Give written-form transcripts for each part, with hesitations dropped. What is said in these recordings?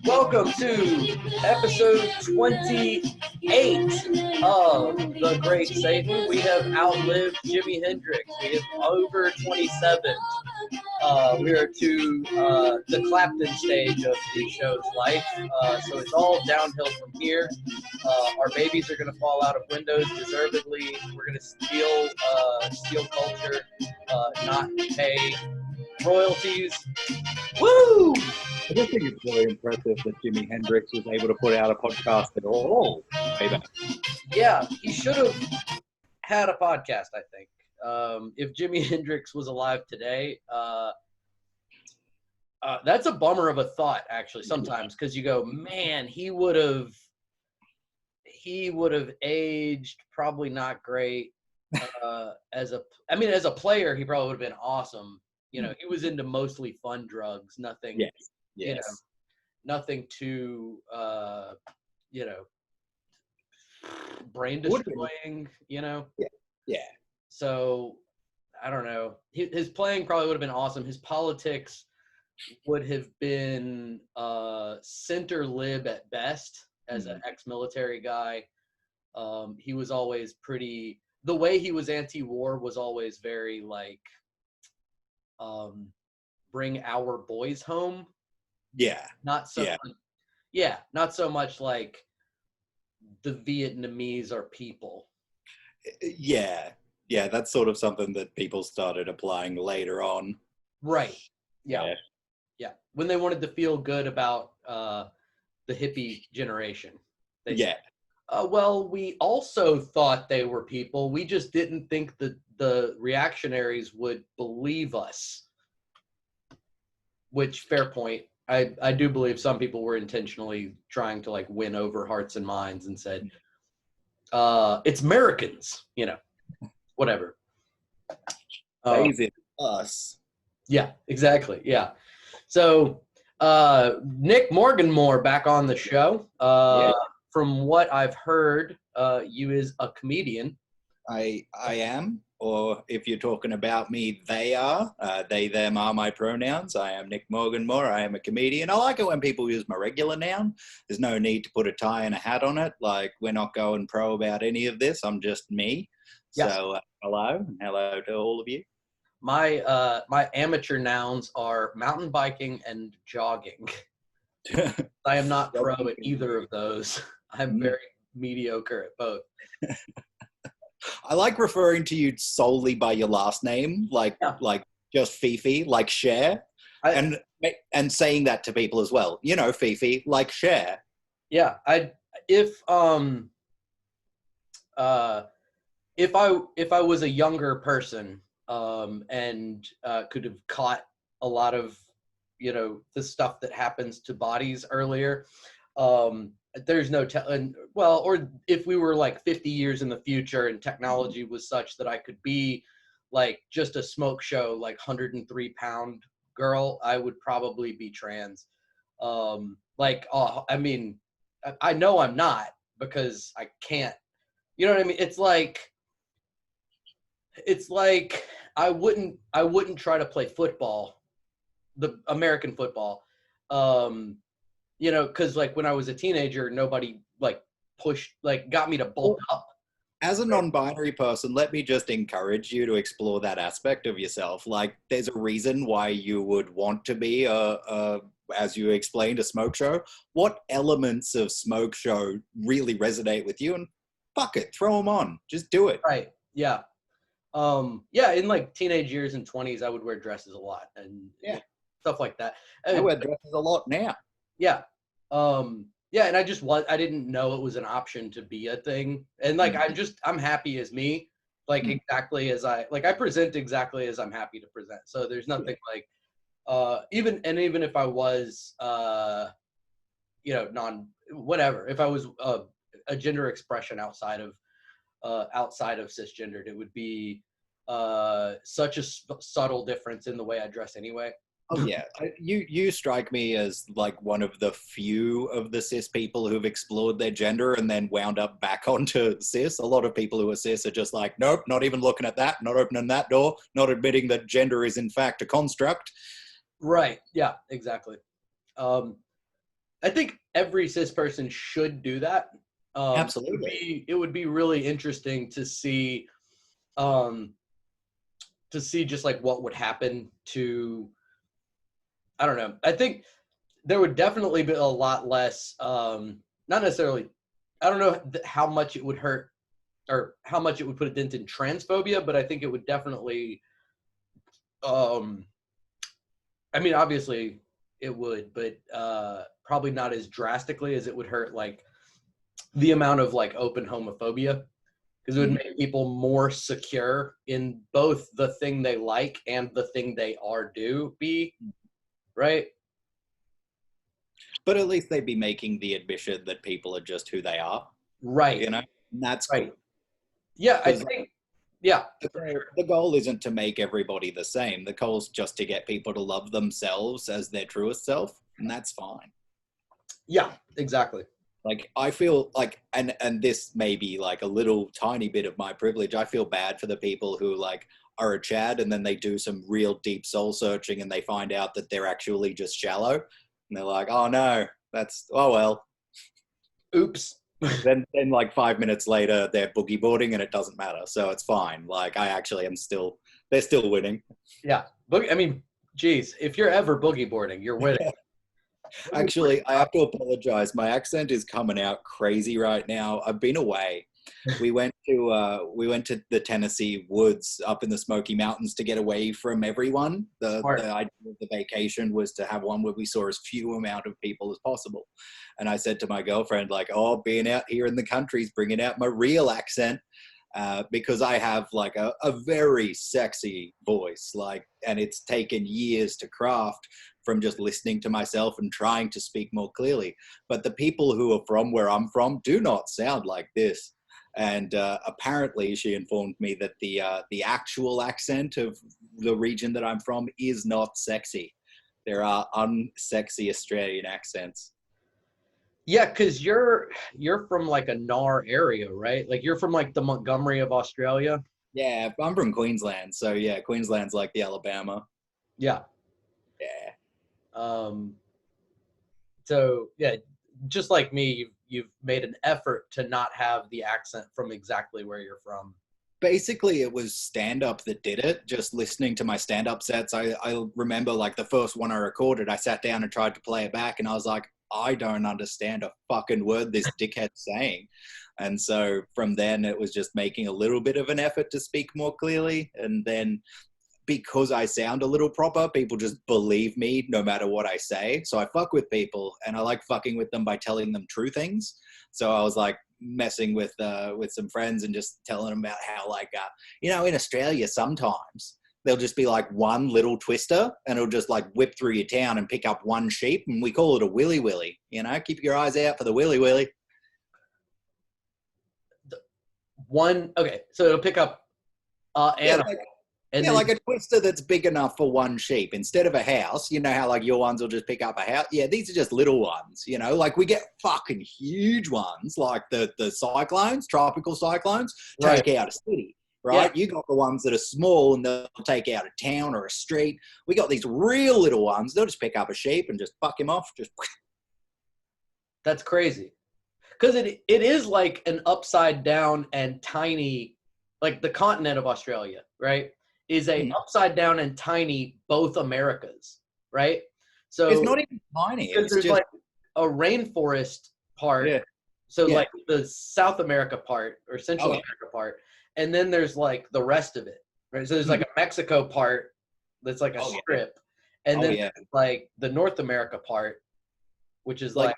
Welcome to episode 28 of The Great Satan. We have outlived Jimi Hendrix. We have over 27. We are to the Clapton stage of the show's life, so it's all downhill from here. Our babies are going to fall out of windows deservedly. We're going to steal culture, not pay royalties. Woo! I just think it's really impressive that Jimi Hendrix was able to put out a podcast at all. Yeah, he should have had a podcast, I think. If Jimi Hendrix was alive today, that's a bummer of a thought, actually, sometimes, because you go, man, he would have aged probably not great. As a player, he probably would have been awesome. You know, he was into mostly fun drugs, nothing. Yes. You know, nothing too, brain destroying, Yeah. So, I don't know. His playing probably would have been awesome. His politics would have been center lib at best as an ex-military guy. He was always the way he was anti-war was always very bring our boys home. Yeah. Not so much like the Vietnamese are people. Yeah, that's sort of something that people started applying later on. Right. Yeah. When they wanted to feel good about the hippie generation. Well, we also thought they were people. We just didn't think that the reactionaries would believe us. Which, fair point. I do believe some people were intentionally trying to win over hearts and minds and said, it's Americans, whatever. Crazy us. Yeah, exactly. Yeah. So Nick Morganmore back on the show. From what I've heard, you is a comedian. I am. Or if you're talking about me, they are. They, them are my pronouns. I am Nick Morganmore. I am a comedian. I like it when people use my regular noun. There's no need to put a tie and a hat on it. We're not going pro about any of this. I'm just me. Yeah. So hello, and hello to all of you. My amateur nouns are mountain biking and jogging. I am not pro at either of those. I'm very mediocre at both. I like referring to you solely by your last name, like just Fifi, like Cher, and saying that to people as well. Fifi, like Cher. Yeah, if I was a younger person and could have caught a lot of the stuff that happens to bodies earlier. There's no or if we were 50 years in the future and technology was such that I could be just a smoke show 103-pound girl, I would probably be trans. I know I'm not because I can't. You know what I mean? It's like I wouldn't try to play football, the American football. Because when I was a teenager, nobody got me to bolt up. As a non-binary person, let me just encourage you to explore that aspect of yourself. There's a reason why you would want to be as you explained, a smoke show. What elements of smoke show really resonate with you? And fuck it, throw them on. Just do it. Right. Yeah. In teenage years and 20s, I would wear dresses a lot and stuff like that. I wear dresses a lot now. Yeah. And I didn't know it was an option to be a thing. And I'm happy as me, exactly as I present exactly as I'm happy to present. So there's nothing even if I was, if I was a gender expression outside of cisgendered, it would be such a subtle difference in the way I dress anyway. Oh yeah, you strike me as one of the few of the cis people who've explored their gender and then wound up back onto cis. A lot of people who are cis are just nope, not even looking at that, not opening that door, not admitting that gender is in fact a construct. Right. Yeah, exactly. I think every cis person should do that. Absolutely. It would be really interesting um, to see just like what would happen to, I don't know. I think there would definitely be a lot less, not necessarily, I don't know how much it would hurt or how much it would put a dent in transphobia, but I think it would definitely, um, I mean, obviously it would, but probably not as drastically as it would hurt like the amount of like open homophobia, because it would make people more secure in both the thing they like and the thing they be, right? But at least they'd be making the admission that people are just who they are, Right, you know? And that's right. cool. Yeah, I Because think, yeah, for the, sure. the goal isn't to make everybody the same. The goal is just to get people to love themselves as their truest self, and that's fine. Yeah, exactly. Like I feel like, and this may be like a little tiny bit of my privilege. I feel bad for the people who like are a Chad and then they do some real deep soul searching and they find out that they're actually just shallow, and they're like, oh no, that's oh well. Oops. Then like 5 minutes later they're boogie boarding and it doesn't matter, so it's fine. Like I actually am still, they're still winning. Yeah. I mean, geez, if you're ever boogie boarding, you're winning. Actually, I have to apologize. My accent is coming out crazy right now. I've been away. We went to the Tennessee woods up in the Smoky Mountains to get away from everyone. The Smart. idea of the vacation was to have one where we saw as few amount of people as possible. And I said to my girlfriend, like, "Oh, being out here in the country is bringing out my real accent." Because I have like a very sexy voice, like, and it's taken years to craft from just listening to myself and trying to speak more clearly. But the people who are from where I'm from do not sound like this. And apparently, she informed me that the actual accent of the region that I'm from is not sexy. There are unsexy Australian accents. Yeah, because you're from like a NAR area, right? Like you're from like the Montgomery of Australia. Yeah, I'm from Queensland, so yeah, Queensland's like the Alabama. Yeah. Yeah. Um, so yeah, just like me, you've made an effort to not have the accent from exactly where you're from. Basically it was stand up that did it. Just listening to my stand up sets, I remember like the first one I recorded, I sat down and tried to play it back and I was like, I don't understand a fucking word this dickhead's saying. And so from then it was just making a little bit of an effort to speak more clearly, and then because I sound a little proper, people just believe me no matter what I say. So I fuck with people, and I like fucking with them by telling them true things. So I was like messing with some friends and just telling them about how like in Australia sometimes there'll just be like one little twister and it'll just like whip through your town and pick up one sheep, and we call it a willy willy. Keep your eyes out for the willy willy. Okay, so it'll pick up Yeah, animal, like and Yeah, then like a twister that's big enough for one sheep instead of a house. You know how like your ones will just pick up a house? Yeah, these are just little ones, like we get fucking huge ones like the cyclones, tropical cyclones, right. take out a city, Yeah, right? You got the ones that are small and they'll take out a town or a street. We got these real little ones. They'll just pick up a sheep and just fuck him off. Just that's crazy. Because it is like an upside down and tiny, like the continent of Australia, right? Is a upside down and tiny both Americas, right? it's So not even tiny. because It's there's just like a rainforest part, yeah, so yeah. like the South America part or Central Oh yeah. America part, and then there's like the rest of it, right? So there's like a Mexico part that's like a Oh yeah. strip, and Oh then yeah. like the North America part, which is Like like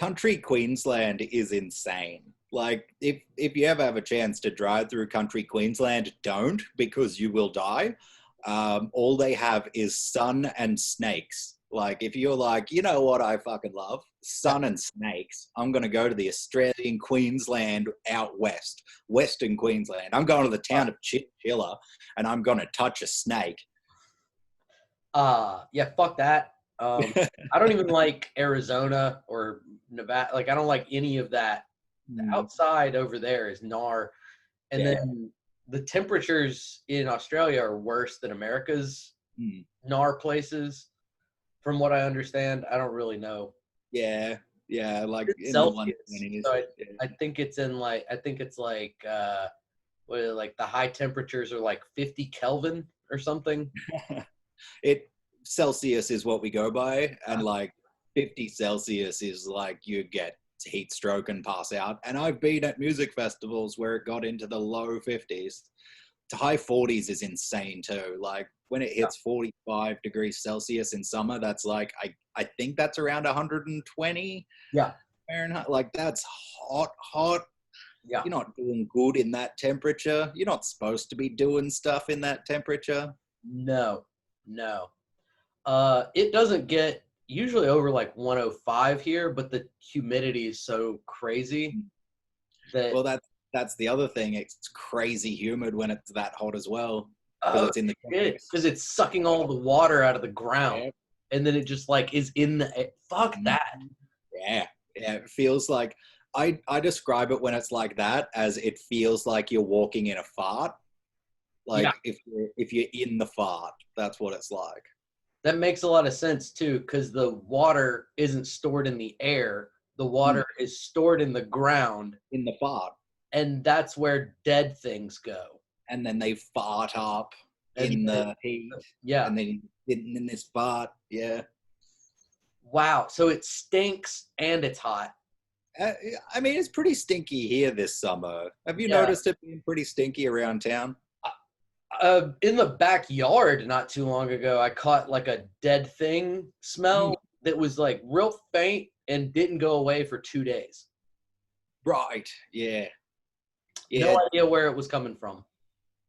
country Queensland is insane. Like if you ever have a chance to drive through country Queensland, don't, because you will die. All they have is sun and snakes. Like if you're like, you know what I fucking love? yeah. Sun and snakes. I'm gonna go to the Australian Queensland out west, Western Queensland. I'm going to the town of Chinchilla and I'm gonna touch a snake. Yeah, fuck that. I don't even like Arizona or Nevada. Like, I don't like any of that. The Mm, outside over there is NAR. And yeah. then the temperatures in Australia are worse than America's Mm. NAR places. From what I understand, I don't really know. Yeah, yeah, like It's in the Celsius, 120s. so I think it's in like what is it, like the high temperatures are like 50 Kelvin or something. Yeah. It Celsius is what we go by, and like 50 Celsius is like you get heat stroke and pass out. And I've been at music festivals where it got into the low 50s. To high 40s is insane too. Like when it hits 45 degrees Celsius in summer, that's like I think that's around 120 Yeah, Fahrenheit. Like that's hot, hot. yeah. You're not doing good in that temperature. You're not supposed to be doing stuff in that temperature. No, no. It doesn't get usually over like 105 here, but the humidity is so crazy that Well, that's the other thing. It's crazy humid when it's that hot as well because oh it's in the shit, tropics. because it's sucking all the water out of the ground, Yeah. and then it just like is in the fuck Mhm. that. Yeah, yeah. It feels like I describe it when it's like that as it feels like you're walking in a fart. Yeah, Like if you're in the fart, that's what it's like. that makes a lot of sense too, because the water isn't stored in the air. The Mm, water is stored in the ground, in the fart, and that's where dead things go. and then they fart up And in the heat, yeah, and then in this fart. Yeah. wow. So it stinks and it's hot. Uh, I mean, it's pretty stinky here this summer. Have you Yeah. noticed it being pretty stinky around town? In the backyard not too long ago, I caught like a dead thing Mm, smell that was like real faint and didn't go away for 2 days. right. Yeah. Yeah. No idea where it was coming from.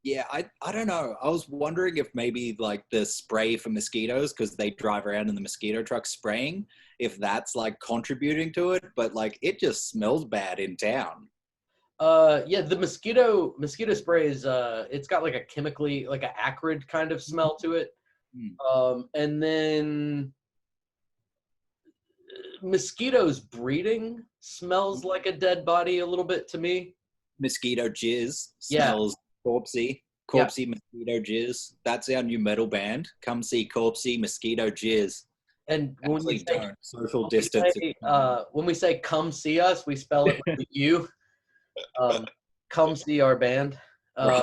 Yeah. I don't know. I was wondering if maybe like the spray for mosquitoes, because they drive around in the mosquito truck spraying, if that's like contributing to it. But like it just smells bad in town. Yeah, the mosquito spray is it's got like a chemically like an acrid kind of smell to it. Mm. And then mosquitoes breeding smells like a dead body a little bit to me. Mosquito jizz Yeah, smells corpsey. yeah. Corpsey mosquito jizz. That's our new metal band. Come see Corpsey Mosquito Jizz. And Actually, don't. Social distance. when we say come see us, we spell it with the U. Come see our band. Uh,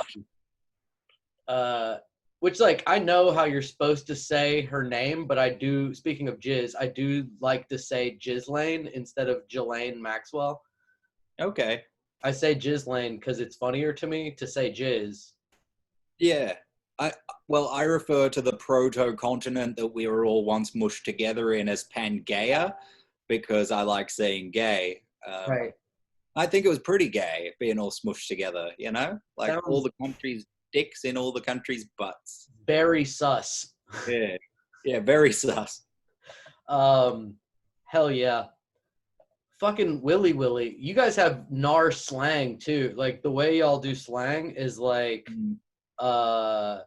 Right. which like I know how you're supposed to say her name, but I do. Speaking of Jizz, I do like to say Jizzlane instead of Jelaine Maxwell. Okay. I say Jizzlane because it's funnier to me to say Jizz. Yeah. I refer to the proto-continent that we were all once mushed together in as Pangaea because I like saying gay. Right. I think it was pretty gay being all smushed together, you know? Like all Sounds the countries' dicks in all the countries' butts. very sus. Yeah. Yeah, very sus. Um, hell yeah. Fucking Willy Willy. You guys have NAR slang too. Like the way y'all do slang is Mm. uh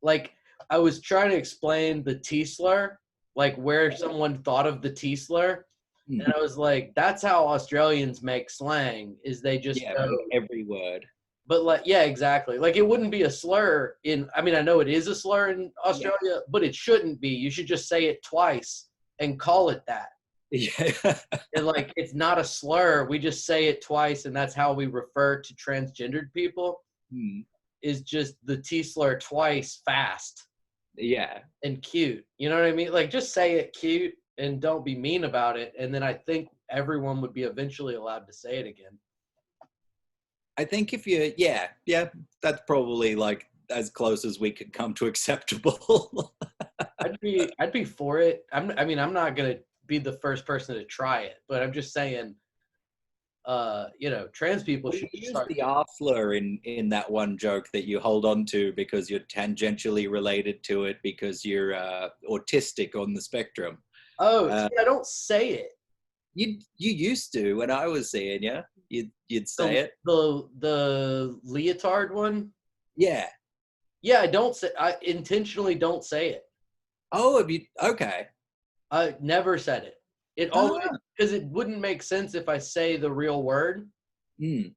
like I was trying to explain the T slur, like where someone thought of the T slur. Mm. And I was like, that's how Australians make slang, is they just Yeah, go, make every word. but like, yeah, exactly. Like it wouldn't be a slur I mean, I know it is a slur in Yeah. Australia, but it shouldn't be. You should just say it twice and call it that. Yeah. And like, it's not a slur. We just say it twice, and that's how we refer to transgendered people. Mm. Is just the T slur twice fast Yeah. and cute. You know what I mean? Like, just say it cute and don't be mean about it. And then I think everyone would be eventually allowed to say it again. I think yeah, that's probably like as close as we could come to acceptable. I'd be for it. I mean, I'm not gonna be the first person to try it, but I'm just saying, trans people Well, should you use start. the R slur in that one joke that you hold on to because you're tangentially related to it because you're autistic on the spectrum. Oh, Uh, see, I don't say it. you used to when I was seeing you. You'd say The it. the leotard one. Yeah. Yeah, I don't say. I intentionally don't say it. Oh, have you? Okay. I never said it. It always because it wouldn't make sense if I say the real word. Mm,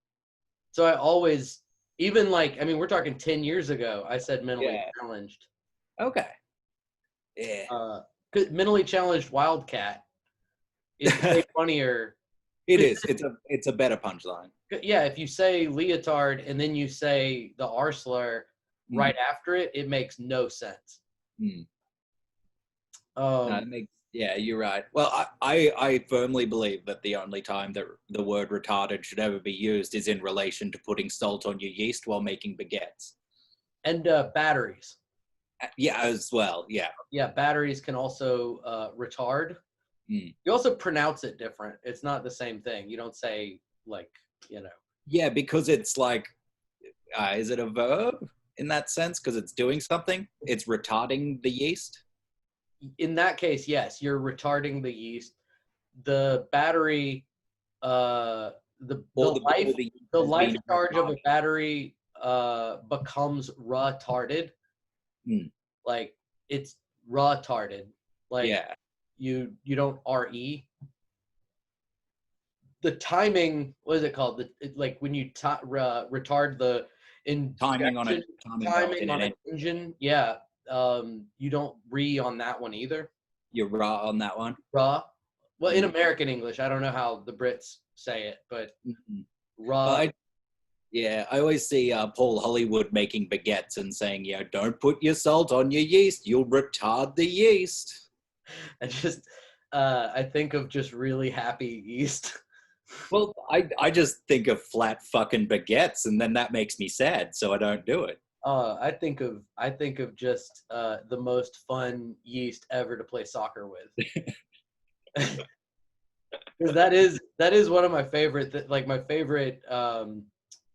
So I always, even like, I mean, we're talking 10 years ago. I said mentally yeah. challenged. Okay. Yeah. 'Cause mentally challenged wildcat is way funnier. It is. It's a better punchline. Yeah, if you say leotard and then you say the R slur right after it, it makes no sense. Mm. Um, No, it makes, yeah, you're right. Well, I firmly believe that the only time that the word retarded should ever be used is in relation to putting salt on your yeast while making baguettes. and batteries. Yeah, as well. Yeah. Yeah, batteries can also retard. Mm. You also pronounce it different. It's not the same thing. You don't say like, Yeah, because it's like, is it a verb in that sense? Because it's doing something. It's retarding the yeast. in that case, yes, you're retarding the yeast. The battery, the life charge of a battery becomes retarded. Mm. Like it's retarded. Like Yeah. you don't re. The timing, what is it called? Like when you retard the Timing on a timing on an engine. Yeah, you don't re on that one either. You're raw on that one. Raw. Well, in American English, I don't know how the Brits say it, but raw. I always see Paul Hollywood making baguettes and saying, don't put your salt on your yeast. You'll retard the yeast. I think of just really happy yeast. Well, I just think of flat fucking baguettes, and then that makes me sad, so I don't do it. I think of just the most fun yeast ever to play soccer with. Because that is one of my favorite, like my favorite. I'm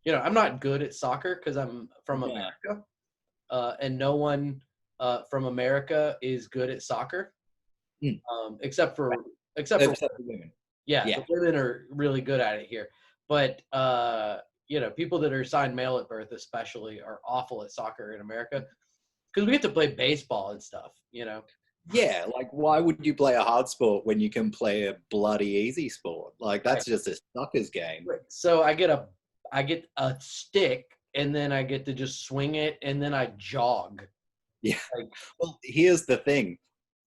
not good at soccer because I'm from America, and no one from America is good at soccer, except for women. Yeah, the women are really good at it here, but people that are signed male at birth especially are awful at soccer in America because we get to play baseball and stuff. Yeah, like why would you play a hard sport when you can play a bloody easy sport? Like that's just a sucker's game. So I get a stick and then I get to just swing it and then I jog. Yeah. Well, here's the thing.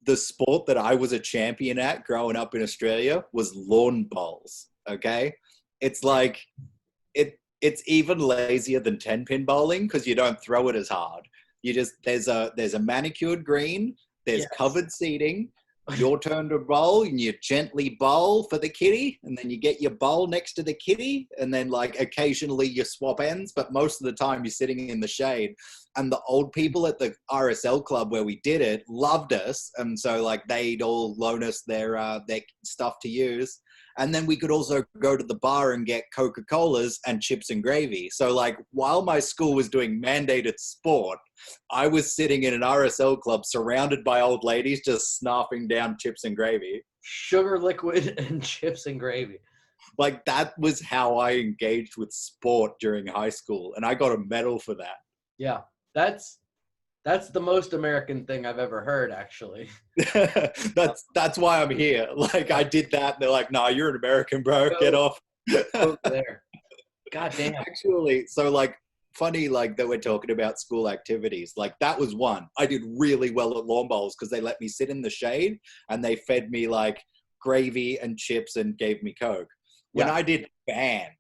The sport that I was a champion at growing up in Australia was lawn bowls. Okay. It's like it's even lazier than 10-pin bowling because you don't throw it as hard. You just there's a manicured green, there's covered seating. Your turn to bowl, and you gently bowl for the kitty, and then you get your bowl next to the kitty, and then like occasionally you swap ends, but most of the time you're sitting in the shade. And the old people at the RSL club where we did it loved us, and so like they'd all loan us their stuff to use. And then we could also go to the bar and get Coca-Colas and chips and gravy. So like while my school was doing mandated sport, I was sitting in an RSL club surrounded by old ladies just snarfing down chips and gravy. Sugar liquid and chips and gravy. Like that was how I engaged with sport during high school. And I got a medal for that. Yeah, that's the most American thing I've ever heard, actually. That's why I'm here. Like I did that, and they're like, "Nah, you're an American, bro. Get off." Over there. God damn. Actually, so like funny, like that we're talking about school activities. Like that was one. I did really well at lawn bowls because they let me sit in the shade and they fed me like gravy and chips and gave me Coke. When I did band,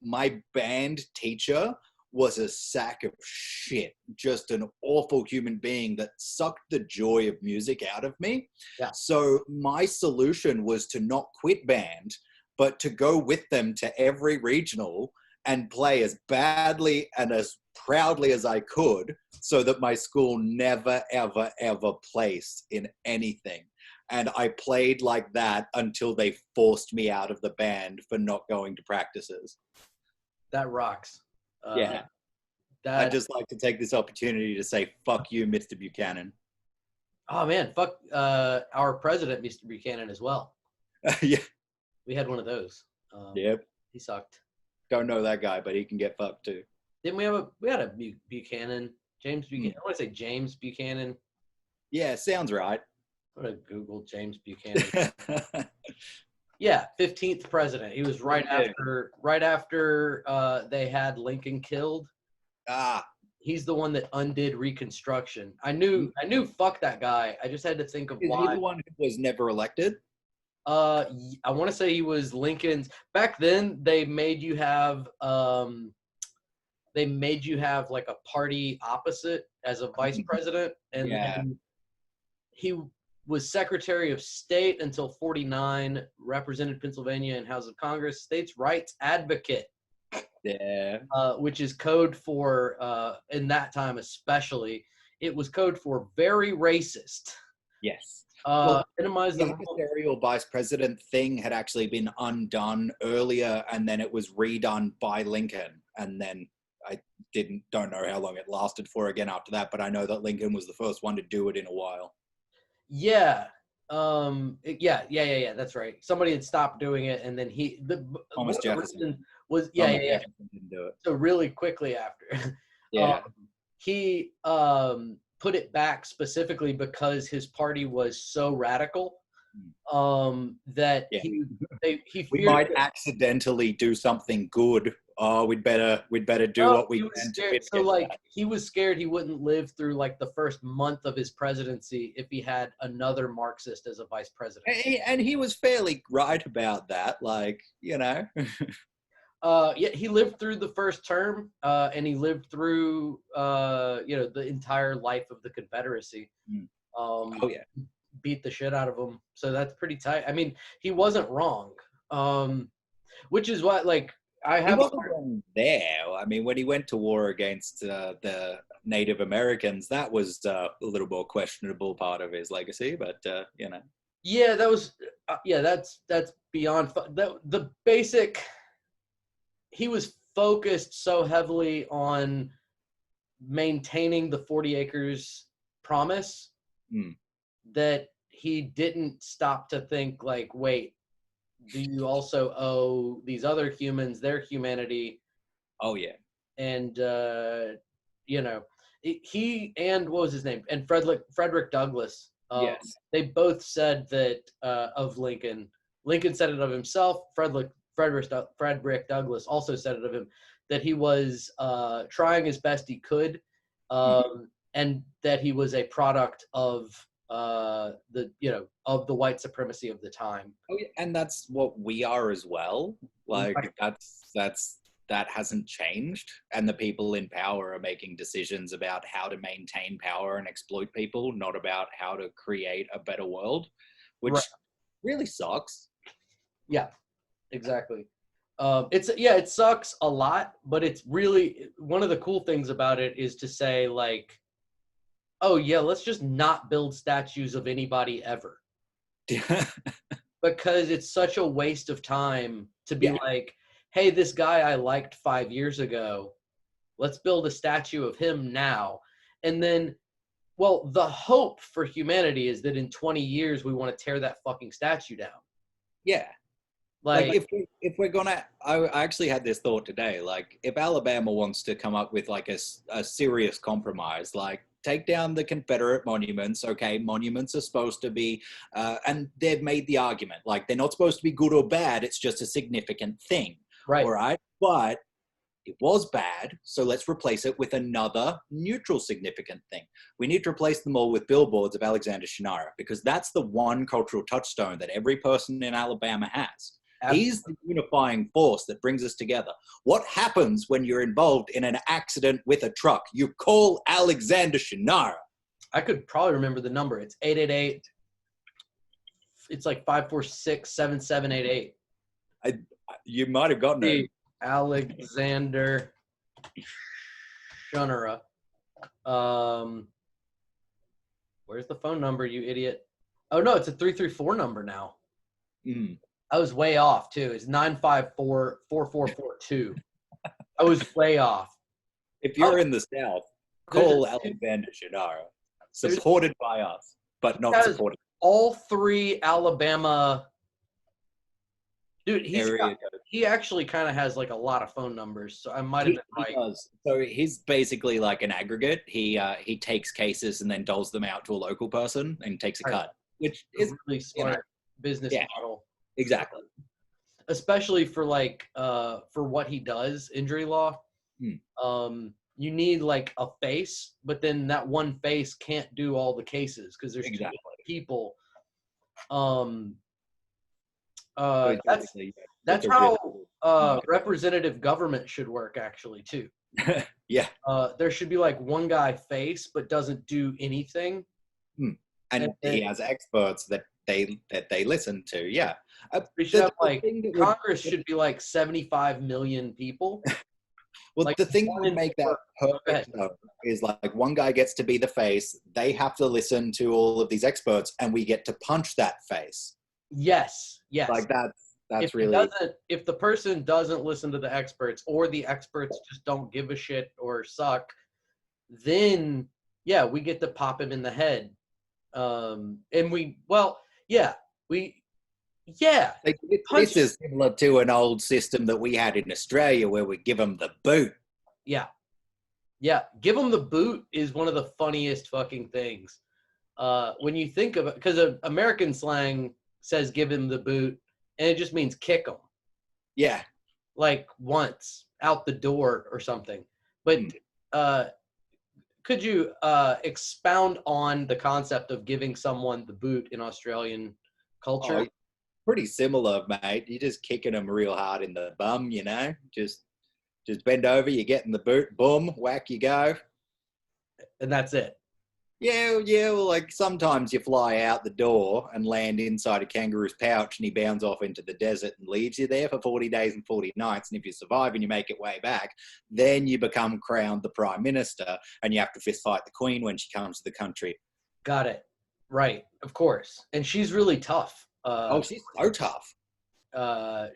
my band teacher was a sack of shit, just an awful human being that sucked the joy of music out of me. Yeah. So my solution was to not quit band, but to go with them to every regional and play as badly and as proudly as I could so that my school never, ever, ever placed in anything. And I played like that until they forced me out of the band for not going to practices. That rocks. Yeah. I'd just like to take this opportunity to say, fuck you, Mr. Buchanan. Oh, man. Fuck our president, Mr. Buchanan, as well. Yeah. We had one of those. Yep. He sucked. Don't know that guy, but he can get fucked too. Didn't we had a Buchanan? James Buchanan. I want to say James Buchanan. Yeah, sounds right. I'm going to Google James Buchanan. Yeah, 15th president. He was right after they had Lincoln killed. Ah, He's the one that undid Reconstruction. I knew fuck that guy. I just had to think of Is he why. the one who was never elected? I want to say he was Lincoln's. Back then, they made you have like a party opposite as a vice president, and Yeah. then he was Secretary of State until 49, represented Pennsylvania in House of Congress, states' rights advocate, Yeah. which is code for, in that time especially, it was code for very racist. Yes. Well, Minimize the the ministerial vice president thing had actually been undone earlier, and then it was redone by Lincoln. And then I don't know how long it lasted for again after that, but I know that Lincoln was the first one to do it in a while. Yeah. Yeah. That's right. Somebody had stopped doing it, and then Thomas Jefferson was Jefferson didn't do it. So really quickly after, Yeah. he put it back specifically because his party was so radical that Yeah. he We might accidentally do something good. Oh, we'd better do what we can to so like he was scared he wouldn't live through like the first month of his presidency if he had another Marxist as a vice president. And he was fairly right about that, like, you know. Yeah, he lived through the first term, and he lived through the entire life of the Confederacy. Oh yeah. Beat the shit out of him. So that's pretty tight. I mean, he wasn't wrong. Which is what, like, He wasn't wrong there. I mean, when he went to war against the Native Americans, that was a little more questionable part of his legacy. But you know. Yeah, that was. That's beyond the basic. He was focused so heavily on maintaining the 40 acres promise that he didn't stop to think like, wait, do you also owe these other humans their humanity? Oh yeah. And he and what was his name? And Frederick Douglass. Yes. They both said that of Lincoln. Lincoln said it of himself. Frederick Douglass also said it of him, that he was trying as best he could, and that he was a product of of the white supremacy of the time. Oh yeah, and that's what we are as well. Like that hasn't changed, and the people in power are making decisions about how to maintain power and exploit people, not about how to create a better world, which really sucks. Yeah, exactly. It sucks a lot, but it's really one of the cool things about it is to say like, oh yeah, let's just not build statues of anybody ever. Because it's such a waste of time to be like, hey, this guy I liked 5 years ago, let's build a statue of him now. And then, well, the hope for humanity is that in 20 years we want to tear that fucking statue down. Yeah. Like if we're gonna, I actually had this thought today, like if Alabama wants to come up with like a serious compromise, like take down the Confederate monuments. Okay, monuments are supposed to be, and they've made the argument, like they're not supposed to be good or bad, it's just a significant thing. Right. All right, but it was bad, so let's replace it with another neutral significant thing. We need to replace them all with billboards of Alexander Shannara, because that's the one cultural touchstone that every person in Alabama has. Absolutely. He's the unifying force that brings us together. What happens when you're involved in an accident with a truck? You call Alexander Shannara. I could probably remember the number. It's 888. It's like 546-7788. You might have gotten it. Alexander Shannara. Where's the phone number, you idiot? Oh no, it's a 334 number now. I was way off too. It's 954-4442. I was way off. If you're in the South, call Alexander Shannara. Supported by us, but not supported. All three Alabama. Dude, he actually kind of has like a lot of phone numbers, so I might have been right. He does. So he's basically like an aggregate. He takes cases and then doles them out to a local person and takes a cut, which is really smart business model. Exactly. Especially for like for what he does, injury law. you need like a face, but then that one face can't do all the cases because there's too Exactly. many people. So it's That's basically, yeah, that's just a really how good representative government should work actually too. yeah. There should be like one guy face but doesn't do anything. And he has experts that they listen to. Yeah. We should have The like thing that Congress should be like 75 million people. well, Like the thing that one would in make four. that Go ahead. perfect though, is like one guy gets to be the face. They have to listen to all of these experts, and we get to punch that face. Yes, yes. Like that's if really if the person doesn't listen to the experts, or the experts just don't give a shit or suck, then yeah, we get to pop him in the head. And we like, punch this is similar to an old system that we had in Australia where we give them the boot. yeah. Give him the boot is one of the funniest fucking things. When you think of it, because American slang says give him the boot, and it just means kick him. Yeah. Like once out the door or something. But could you expound on the concept of giving someone the boot in Australian culture? Oh, pretty similar, mate. You're just kicking them real hard in the bum, you know? Just bend over, you're getting the boot, boom, whack you go. And that's it. Yeah, well, like sometimes you fly out the door and land inside a kangaroo's pouch and he bounds off into the desert and leaves you there for 40 days and 40 nights. And if you survive and you make it way back, then you become crowned the prime minister and you have to fist fight the queen when she comes to the country. Got it. Right. Of course. And she's really tough. She's so tough.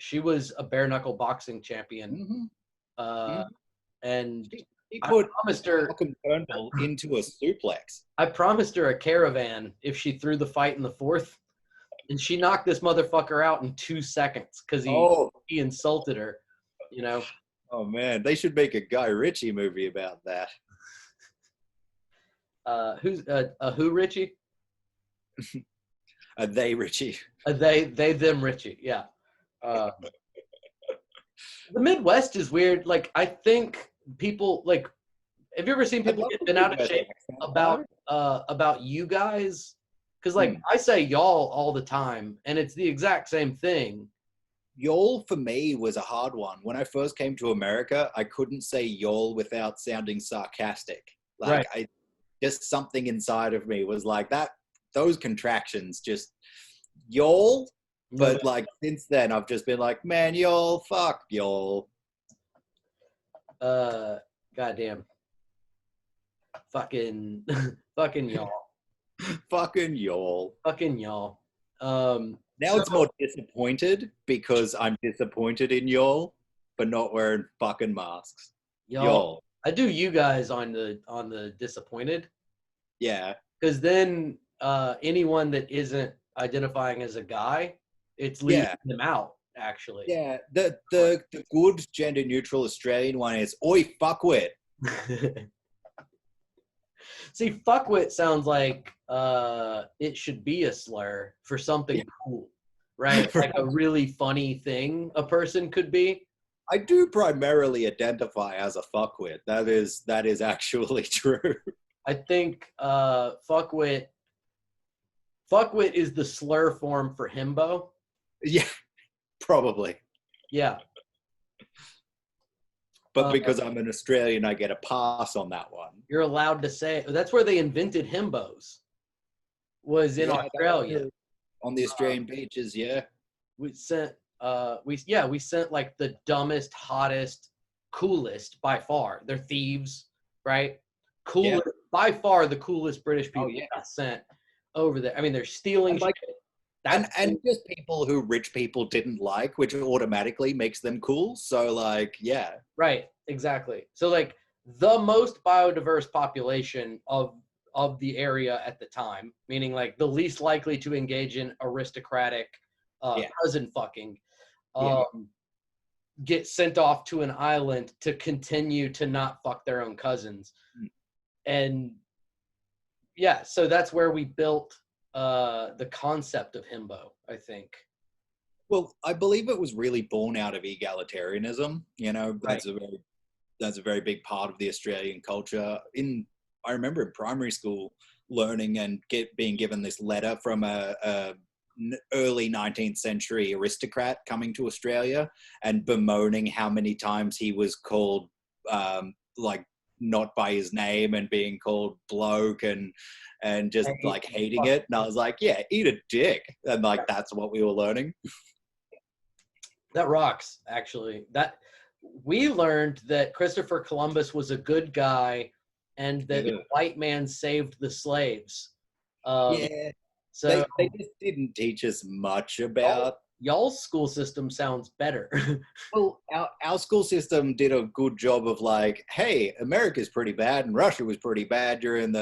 She was a bare knuckle boxing champion. And He I put promised her Malcolm Turnbull into a suplex. I promised her a caravan if she threw the fight in the fourth, and she knocked this motherfucker out in 2 seconds because he insulted her, you know. Oh man, they should make a Guy Ritchie movie about that. Who's who Richie? They Ritchie. They them Richie, yeah. The Midwest is weird. Like I think people like. Have you ever seen people get bent out of shape about you guys? Because like I say y'all all the time, and it's the exact same thing. Y'all for me was a hard one. When I first came to America, I couldn't say y'all without sounding sarcastic. Like just something inside of me was like that. Those contractions, just y'all. But like since then, I've just been like, man, y'all, fuck y'all. Goddamn. Fucking y'all. Fucking y'all. Fucking y'all. Now it's more disappointed because I'm disappointed in y'all for not wearing fucking masks. Y'all. I do you guys on the disappointed. Yeah. Because then anyone that isn't identifying as a guy, it's leaving them out, actually. Yeah. The good gender neutral Australian one is oi fuckwit. See, fuckwit sounds like it should be a slur for something cool, right? Like a really funny thing a person could be. I do primarily identify as a fuckwit. That is actually true. I think fuckwit is the slur form for himbo. Yeah, probably. Yeah. But because I'm an Australian, I get a pass on that one. You're allowed to say it. That's where they invented himbos. Was in Australia. On the Australian beaches, yeah. We sent like the dumbest, hottest, coolest by far. They're thieves, right? Coolest by far, the coolest British people got sent over there. I mean, they're stealing shit. And just people who rich people didn't like, which automatically makes them cool. So like, yeah. Right, exactly. So like the most biodiverse population of the area at the time, meaning like the least likely to engage in aristocratic cousin fucking, get sent off to an island to continue to not fuck their own cousins. And yeah, so that's where we built the concept of himbo, I think. Well, I believe it was really born out of egalitarianism. You know, that's a very that's a very big part of the Australian culture. I remember in primary school learning and being given this letter from a early 19th century aristocrat coming to Australia and bemoaning how many times he was called like not by his name and being called bloke and just like hating it. And I was like, yeah, eat a dick. And like, that's what we were learning. That rocks, actually. That we learned that Christopher Columbus was a good guy and that the white man saved the slaves. Yeah. So they just didn't teach us much about. Y'all's school system sounds better. Well, our school system did a good job of like, hey, America's pretty bad and Russia was pretty bad and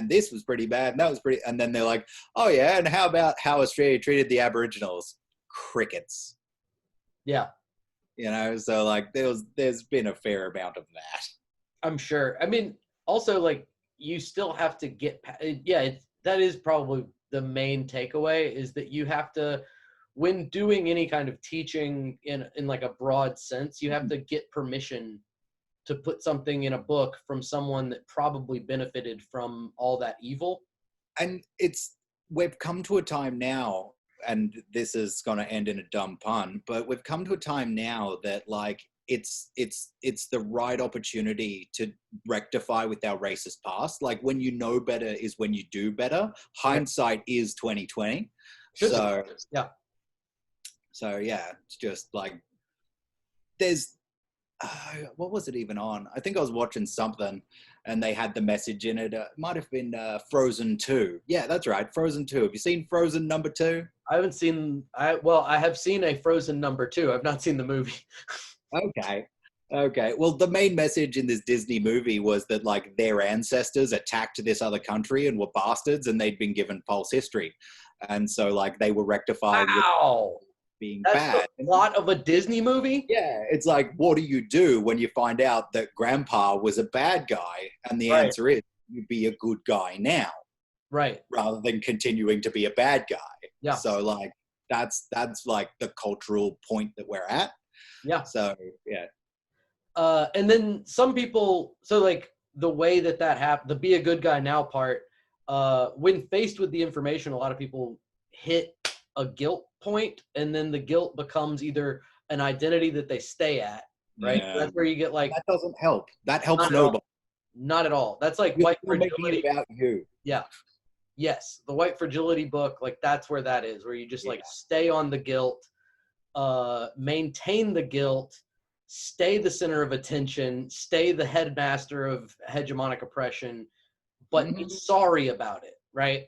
this was pretty bad and that was pretty, and then they're like, oh yeah, and how about how Australia treated the Aboriginals? Crickets. Yeah. You know, so like there's been a fair amount of that. I'm sure. I mean, also like you still have to get, that is probably the main takeaway is that you have to, when doing any kind of teaching in like a broad sense, you have to get permission to put something in a book from someone that probably benefited from all that evil. And we've come to a time now, and this is going to end in a dumb pun, but we've come to a time now that like it's the right opportunity to rectify with our racist past. Like when you know better is when you do better. Hindsight is 2020. So yeah. So yeah, it's just like there's what was it even on? I think I was watching something and they had the message in it. It might have been Frozen 2. Yeah, that's right, Frozen 2. Have you seen Frozen number 2? I haven't seen. I have seen a Frozen number 2. I've not seen the movie. Okay. Well, the main message in this Disney movie was that like their ancestors attacked this other country and were bastards, and they'd been given false history, and so like they were rectified. Wow. With being That's bad. The plot of a Disney movie? Yeah, it's like, what do you do when you find out that grandpa was a bad guy? And the answer is, you be a good guy now. Right. Rather than continuing to be a bad guy. Yeah. So like, that's like the cultural point that we're at. Yeah. So, yeah. And then some people, so like the way that happened, the be a good guy now part, when faced with the information, a lot of people hit a guilt point, and then the guilt becomes either an identity that they stay at, right? Yeah. So that's where you get like, that doesn't help. That helps nobody. Not at all. That's like white fragility. About you. Yeah. Yes, the white fragility book, like that's where that is, where you just like stay on the guilt, maintain the guilt, stay the center of attention, stay the headmaster of hegemonic oppression, but be sorry about it, right?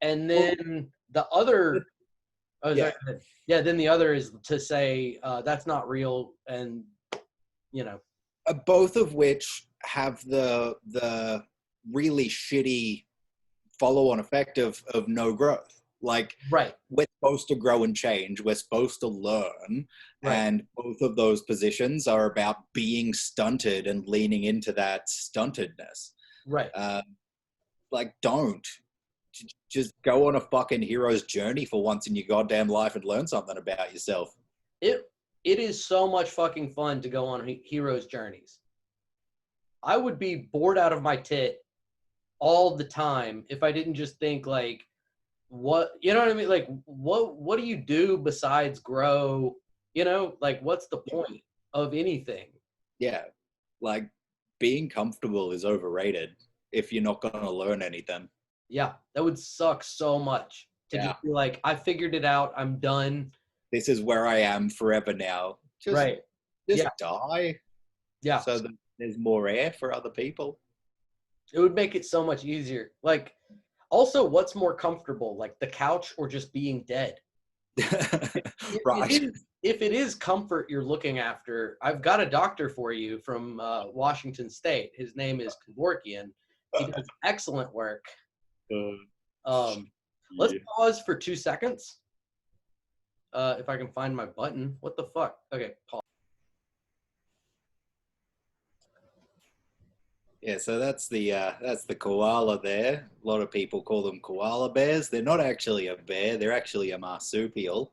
And then the other, then the other is to say that's not real, and you know, both of which have the really shitty follow-on effect of no growth. Like, we're supposed to grow and change. We're supposed to learn. Right. And both of those positions are about being stunted and leaning into that stuntedness. Right. Like, don't. Just go on a fucking hero's journey for once in your goddamn life and learn something about yourself. It is so much fucking fun to go on hero's journeys. I would be bored out of my tit all the time if I didn't just think like, what, you know what I mean? Like, what do you do besides grow? You know, like, what's the point of anything? Yeah. Like, being comfortable is overrated if you're not going to learn anything. Yeah. That would suck so much to just be like, I figured it out. I'm done. This is where I am forever now. Just die. Yeah. So that there's more air for other people. It would make it so much easier. Like, also, what's more comfortable, like the couch or just being dead? Right. If it is comfort you're looking after, I've got a doctor for you from Washington State. His name is Kevorkian. He does excellent work. Let's pause for 2 seconds. If I can find my button. What the fuck? Okay, pause. Yeah, so that's the koala there. A lot of people call them koala bears. They're not actually a bear. They're actually a marsupial.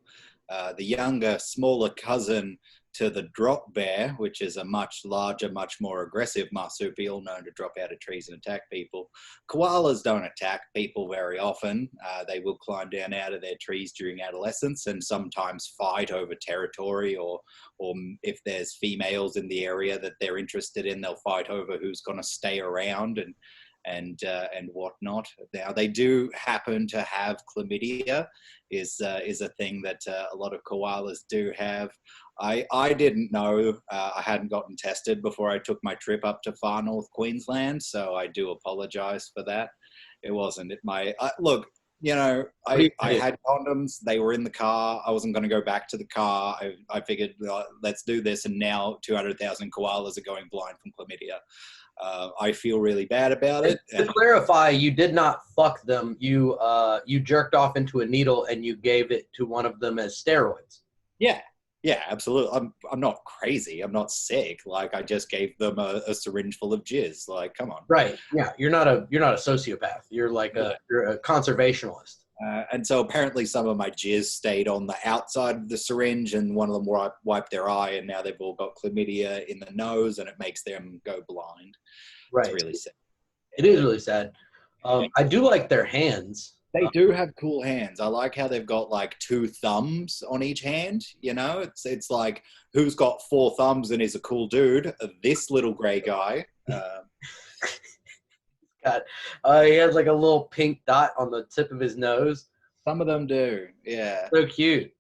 The younger, smaller cousin to the drop bear, which is a much larger, much more aggressive marsupial known to drop out of trees and attack people. Koalas don't attack people very often. They will climb down out of their trees during adolescence and sometimes fight over territory, or if there's females in the area that they're interested in, they'll fight over who's going to stay around and whatnot. Now, they do happen to have chlamydia, is a thing that a lot of koalas do have. I didn't know. I hadn't gotten tested before I took my trip up to far north Queensland, so I do apologize for that. It wasn't look. I had condoms. They were in the car. I wasn't going to go back to the car. I figured, let's do this. And now 200,000 koalas are going blind from chlamydia. I feel really bad about it. To clarify, you did not fuck them. You jerked off into a needle and you gave it to one of them as steroids. Yeah, absolutely. I'm not crazy. I'm not sick. Like, I just gave them a syringe full of jizz. Like, come on. Right. Yeah. You're not a sociopath. You're like you're a conservationalist. And so apparently some of my jizz stayed on the outside of the syringe, and one of them wiped their eye, and now they've all got chlamydia in the nose, and it makes them go blind. Right. It's really sad. It is really sad. I do like their hands. They do have cool hands. I like how they've got like 2 thumbs on each hand. It's like, who's got 4 thumbs and is a cool dude? This little gray guy. He has like a little pink dot on the tip of his nose. Some of them do. Yeah. So cute.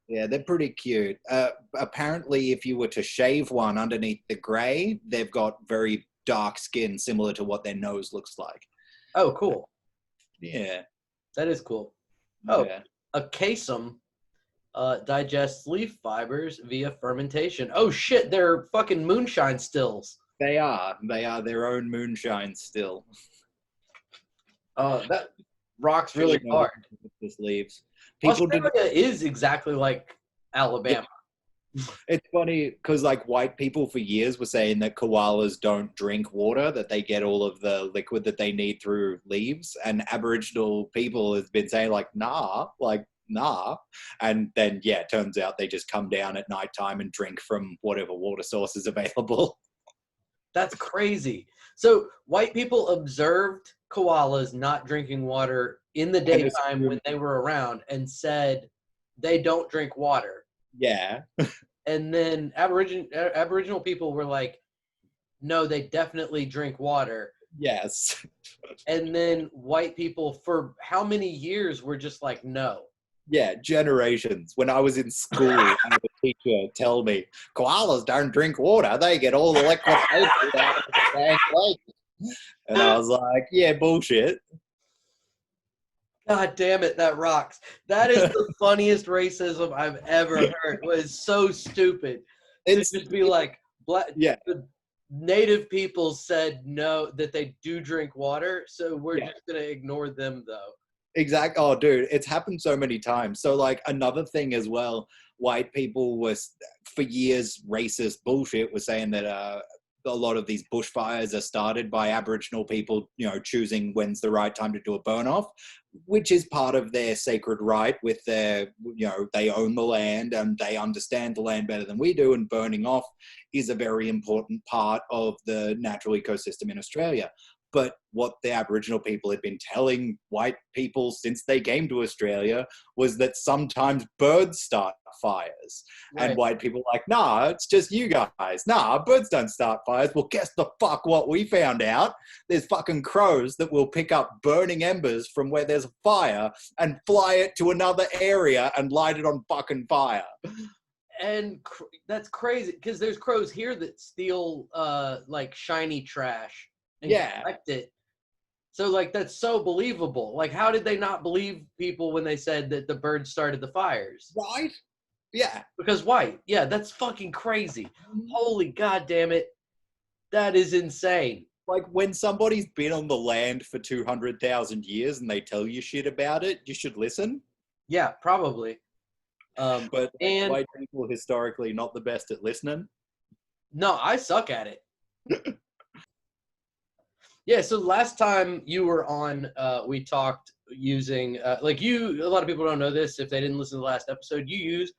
Yeah, they're pretty cute. Apparently, if you were to shave one underneath the gray, they've got very dark skin, similar to what their nose looks like. Oh, cool. Yeah. That is cool. Oh, yeah. A casum digests leaf fibers via fermentation. Oh, shit, they're fucking moonshine stills. They are. They are their own moonshine still. That rocks really hard. This leaves. Australia is exactly like Alabama. It's funny because like white people for years were saying that koalas don't drink water, that they get all of the liquid that they need through leaves, and Aboriginal people have been saying like nah, and then it turns out they just come down at nighttime and drink from whatever water source is available. That's crazy. So white people observed koalas not drinking water in the daytime when they were around and said they don't drink water. Yeah. And then Aboriginal people were like, no, they definitely drink water. Yes. And then white people for how many years were just like, no. Yeah, generations. When I was in school, I had a teacher tell me, koalas don't drink water. They get all the liquid out of the dang lake. And I was like, yeah, bullshit. God damn it, that rocks. That is the funniest racism I've ever heard. It was so stupid. It's just be like, the native people said no, that they do drink water, so we're just going to ignore them, though. Exactly. Oh, dude, it's happened so many times. So, like, another thing as well, white people was, for years, racist bullshit was saying that a lot of these bushfires are started by Aboriginal people, choosing when's the right time to do a burn off, which is part of their sacred right with their, they own the land and they understand the land better than we do, and burning off is a very important part of the natural ecosystem in Australia. But what the Aboriginal people had been telling white people since they came to Australia was that sometimes birds start fires. Right. And white people were like, nah, it's just you guys. Nah, birds don't start fires. Well, guess the fuck what we found out? There's fucking crows that will pick up burning embers from where there's a fire and fly it to another area and light it on fucking fire. And that's crazy, because there's crows here that steal like shiny trash. And collect it. So, like, that's so believable. Like, how did they not believe people when they said that the birds started the fires? Right? Yeah. Because white. Yeah, that's fucking crazy. Holy goddamn it. That is insane. Like, when somebody's been on the land for 200,000 years and they tell you shit about it, you should listen. Yeah, probably. But white people historically not the best at listening. No, I suck at it. Yeah, so last time you were on, we talked using, a lot of people don't know this if they didn't listen to the last episode, you use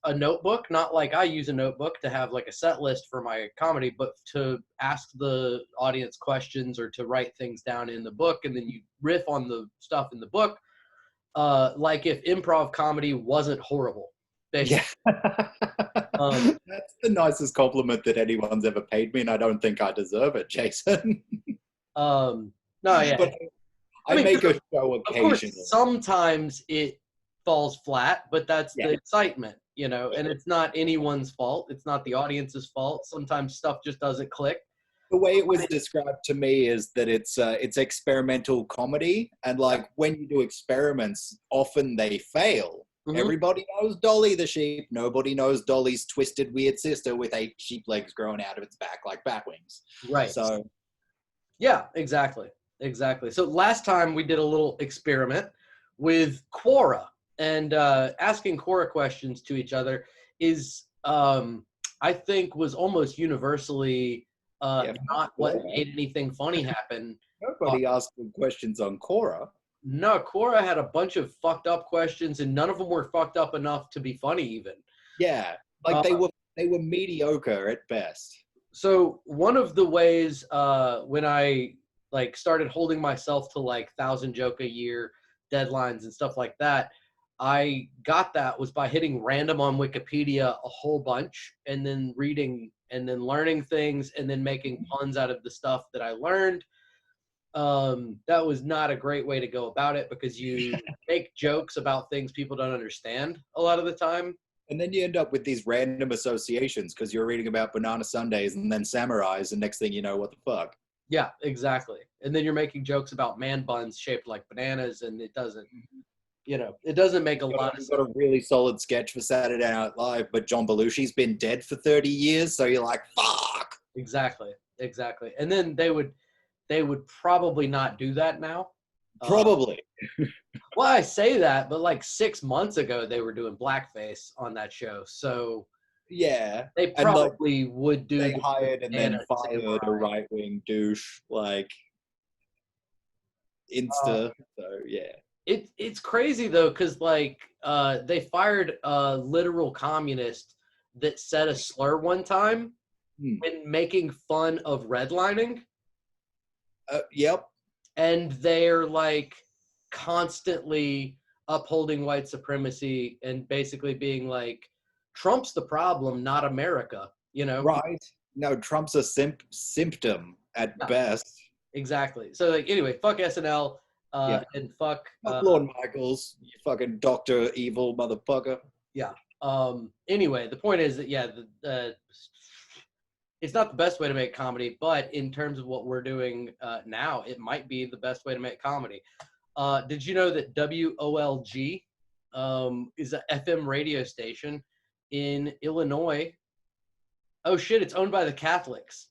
a notebook, not like I use a notebook to have like a set list for my comedy, but to ask the audience questions or to write things down in the book, and then you riff on the stuff in the book, like if improv comedy wasn't horrible, basically. Yeah. That's the nicest compliment that anyone's ever paid me, and I don't think I deserve it, Jason. No, yeah. But I I mean, make a show of course, occasionally. sometimes it falls flat, but that's Yeah. the excitement, you know, and it's not anyone's fault. It's not the audience's fault. Sometimes stuff just doesn't click. The way it was described to me is that it's experimental comedy, and like when you do experiments, often they fail. Mhm. Everybody knows Dolly the sheep. Nobody knows Dolly's twisted weird sister with 8 sheep legs growing out of its back like bat wings. Right. So Yeah, exactly. Exactly. So last time we did a little experiment with Quora, and asking Quora questions to each other is, I think, was almost universally not what made anything funny happen. nobody asked good questions on Quora. No, Quora had a bunch of fucked up questions, and none of them were fucked up enough to be funny even. Yeah, like they were mediocre at best. So one of the ways when I like started holding myself to like 1,000 joke a year deadlines and stuff like that, I got that was by hitting random on Wikipedia a whole bunch and then reading and then learning things and then making puns out of the stuff that I learned. That was not a great way to go about it because you make jokes about things people don't understand a lot of the time. And then you end up with these random associations because you're reading about banana sundaes and then samurais, and next thing you know, what the fuck? Yeah, exactly. And then you're making jokes about man buns shaped like bananas, and it doesn't, you know, it doesn't make a lot of You've sense. got a really solid sketch for Saturday Night Live, but John Belushi's been dead for 30 years, so you're like, fuck! Exactly, exactly. And then they would probably not do that now. Probably. Well, I say that, but like 6 months ago, they were doing blackface on that show, so Yeah. they And, like, probably would do. They the hired and then banana fired a samurai. right-wing douche, like, Insta. So, yeah. It's crazy though, because like they fired a literal communist that said a slur one time in making fun of redlining. Yep. And they're like constantly upholding white supremacy and basically being like, Trump's the problem, not America, you know? Right. No, Trump's a symptom at best. Exactly. So like anyway, fuck SNL and fuck Lorne Michaels, you fucking Dr. Evil motherfucker. Yeah. Anyway, the point is that it's not the best way to make comedy, but in terms of what we're doing now, it might be the best way to make comedy. Did you know that WOLG is an FM radio station in Illinois? Oh shit, it's owned by the Catholics.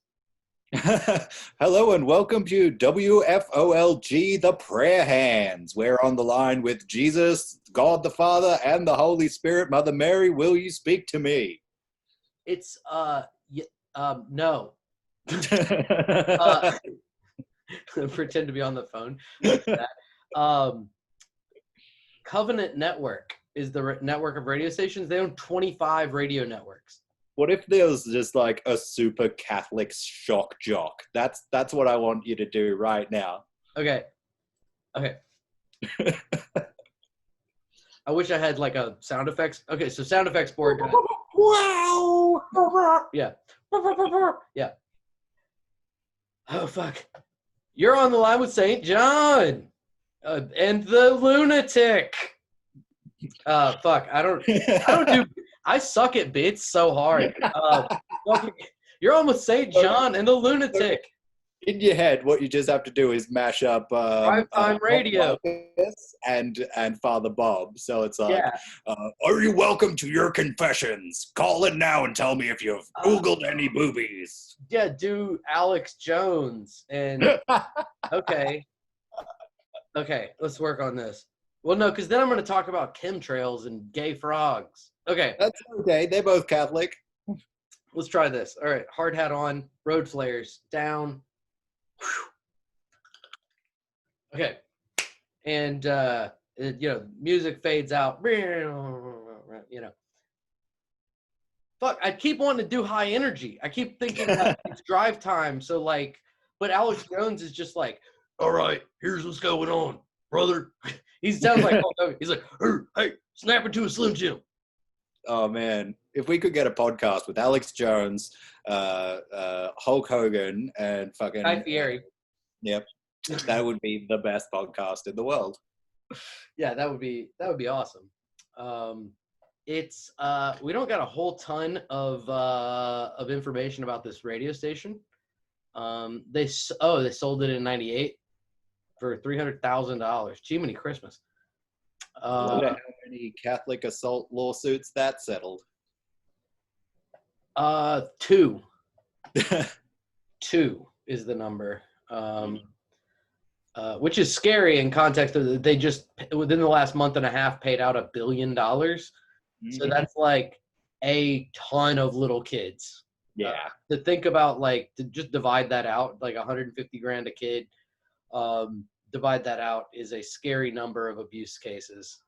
Hello and welcome to WFOLG, the Prayer Hands. We're on the line with Jesus, God the Father, and the Holy Spirit. Mother Mary, will you speak to me? It's no. Pretend to be on the phone. Covenant Network is the network of radio stations. They own 25 radio networks. What if there's just like a super Catholic shock jock? That's what I want you to do right now. Okay. I wish I had like a sound effects. Okay, so sound effects board. Wow. Yeah. Yeah. Oh fuck. You're on the line with St. John and the lunatic. Fuck. I suck at bits so hard. You're on with St. John and the lunatic. In your head, what you just have to do is mash up Primetime radio and Father Bob. So it's like, are you welcome to your confessions? Call it now and tell me if you've Googled any boobies. Yeah, do Alex Jones and okay, let's work on this. Well, no, because then I'm going to talk about chemtrails and gay frogs. Okay. That's okay. They're both Catholic. Let's try this. All right. Hard hat on. Road flares down. Okay. And, music fades out. You know. fuck, I keep wanting to do High Energy. I keep thinking that it's drive time. So like, but Alex Jones is just like, all right, here's what's going on, brother. He sounds like Hulk Hogan. He's like, hey, snap into a Slim Jim. Oh man, if we could get a podcast with Alex Jones, Hulk Hogan, and fucking Guy Fieri. Yep, that would be the best podcast in the world. Yeah, that would be awesome. It's we don't got a whole ton of information about this radio station. They sold it in '98 for $300,000. Jiminy Christmas. Wonder how many Catholic assault lawsuits that settled. 2. 2 is the number. Which is scary in context of they just within the last month and a half paid out $1 billion. So that's like a ton of little kids. Yeah. To think about, like, to just divide that out, like $150,000 a kid, divide that out is a scary number of abuse cases.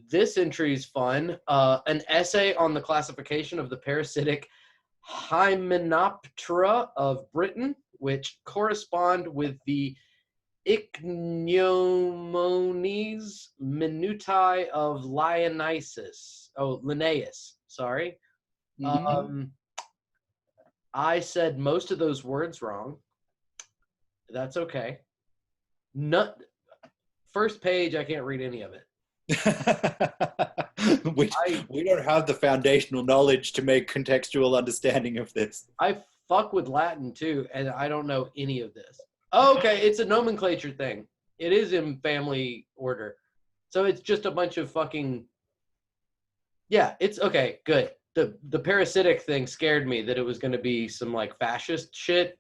This entry is fun. An essay on the classification of the parasitic Hymenoptera of Britain, which correspond with the Ichneumonies minutae of Linnaeus. Sorry. I said most of those words wrong. That's okay. First page, I can't read any of it. We don't have the foundational knowledge to make contextual understanding of this. I fuck with Latin too, and I don't know any of this. Oh, okay, it's a nomenclature thing. It is in family order. So it's just a bunch of fucking... Yeah, it's okay, good. The parasitic thing scared me that it was going to be some like fascist shit.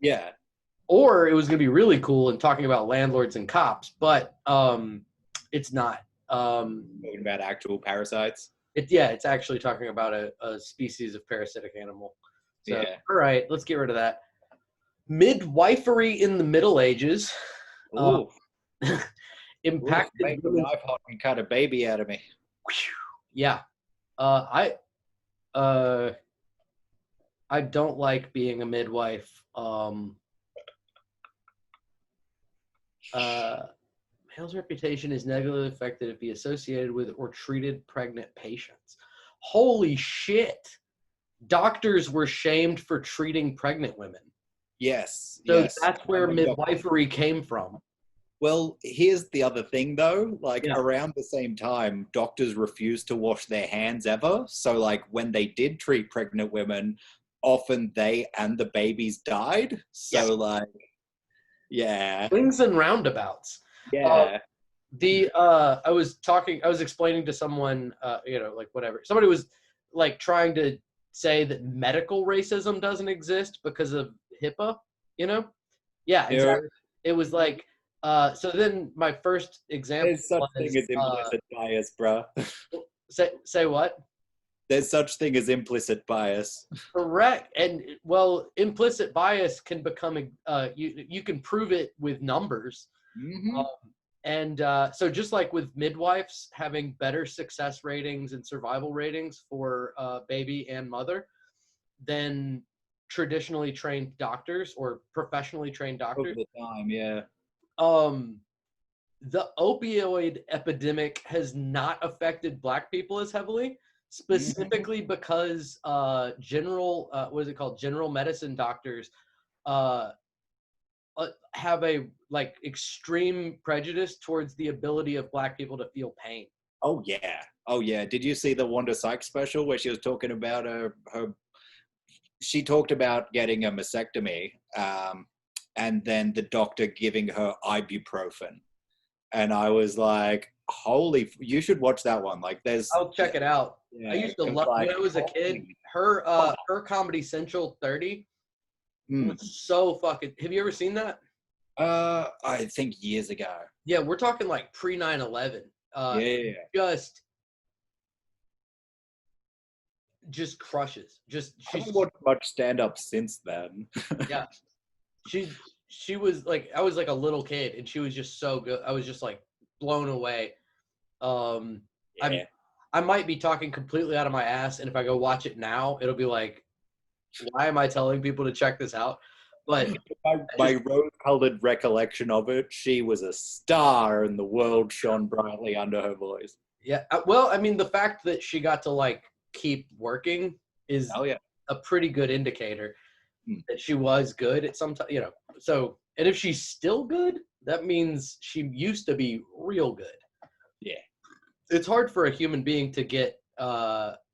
Yeah. Or it was going to be really cool and talking about landlords and cops, but it's not. Talking about actual parasites. It's actually talking about a species of parasitic animal. So, yeah. All right, let's get rid of that. Midwifery in the Middle Ages. Impacted. Make a knife hot and cut a baby out of me. Yeah. I don't like being a midwife. Male's reputation is negatively affected if he associated with or treated pregnant patients. Holy shit. Doctors were shamed for treating pregnant women. Yes. So that's where midwifery came from. Well, here's the other thing, though. Around the same time, doctors refused to wash their hands ever. So, like, when they did treat pregnant women, often they and the babies died. So, yeah. Swings and roundabouts. Yeah. I was explaining to someone, whatever. Somebody was, like, trying to say that medical racism doesn't exist because of HIPAA, Yeah, exactly. It was like... so then my first example There's such thing as implicit bias, bro. Say what? There's such thing as implicit bias. Correct. And implicit bias can become you can prove it with numbers. So just like with midwives having better success ratings and survival ratings for baby and mother than traditionally trained doctors or professionally trained doctors. Over the time, yeah. The opioid epidemic has not affected Black people as heavily, specifically because general medicine doctors have a extreme prejudice towards the ability of Black people to feel pain. Oh yeah. Did you see the Wanda Sykes special where she was talking about she talked about getting a mastectomy, and then the doctor giving her ibuprofen. And I was like, you should watch that one. I'll check it out. Yeah, I used to love, when I was a kid, her Comedy Central 30 was so fucking, have you ever seen that? I think years ago. Yeah, we're talking like pre 9/11. Just crushes. I haven't watched much stand-up since then. Yeah. She was like, I was like a little kid and she was just so good. I was just like blown away. I might be talking completely out of my ass, and if I go watch it now, it'll be like, why am I telling people to check this out? But My rose-colored recollection of it, she was a star and the world shone brightly under her voice. yeah, well, I mean, the fact that she got to like keep working is Oh, yeah. a pretty good indicator Hmm. that she was good at some time, you know. So, and if she's still good, that means she used to be real good. Yeah. It's hard for a human being to get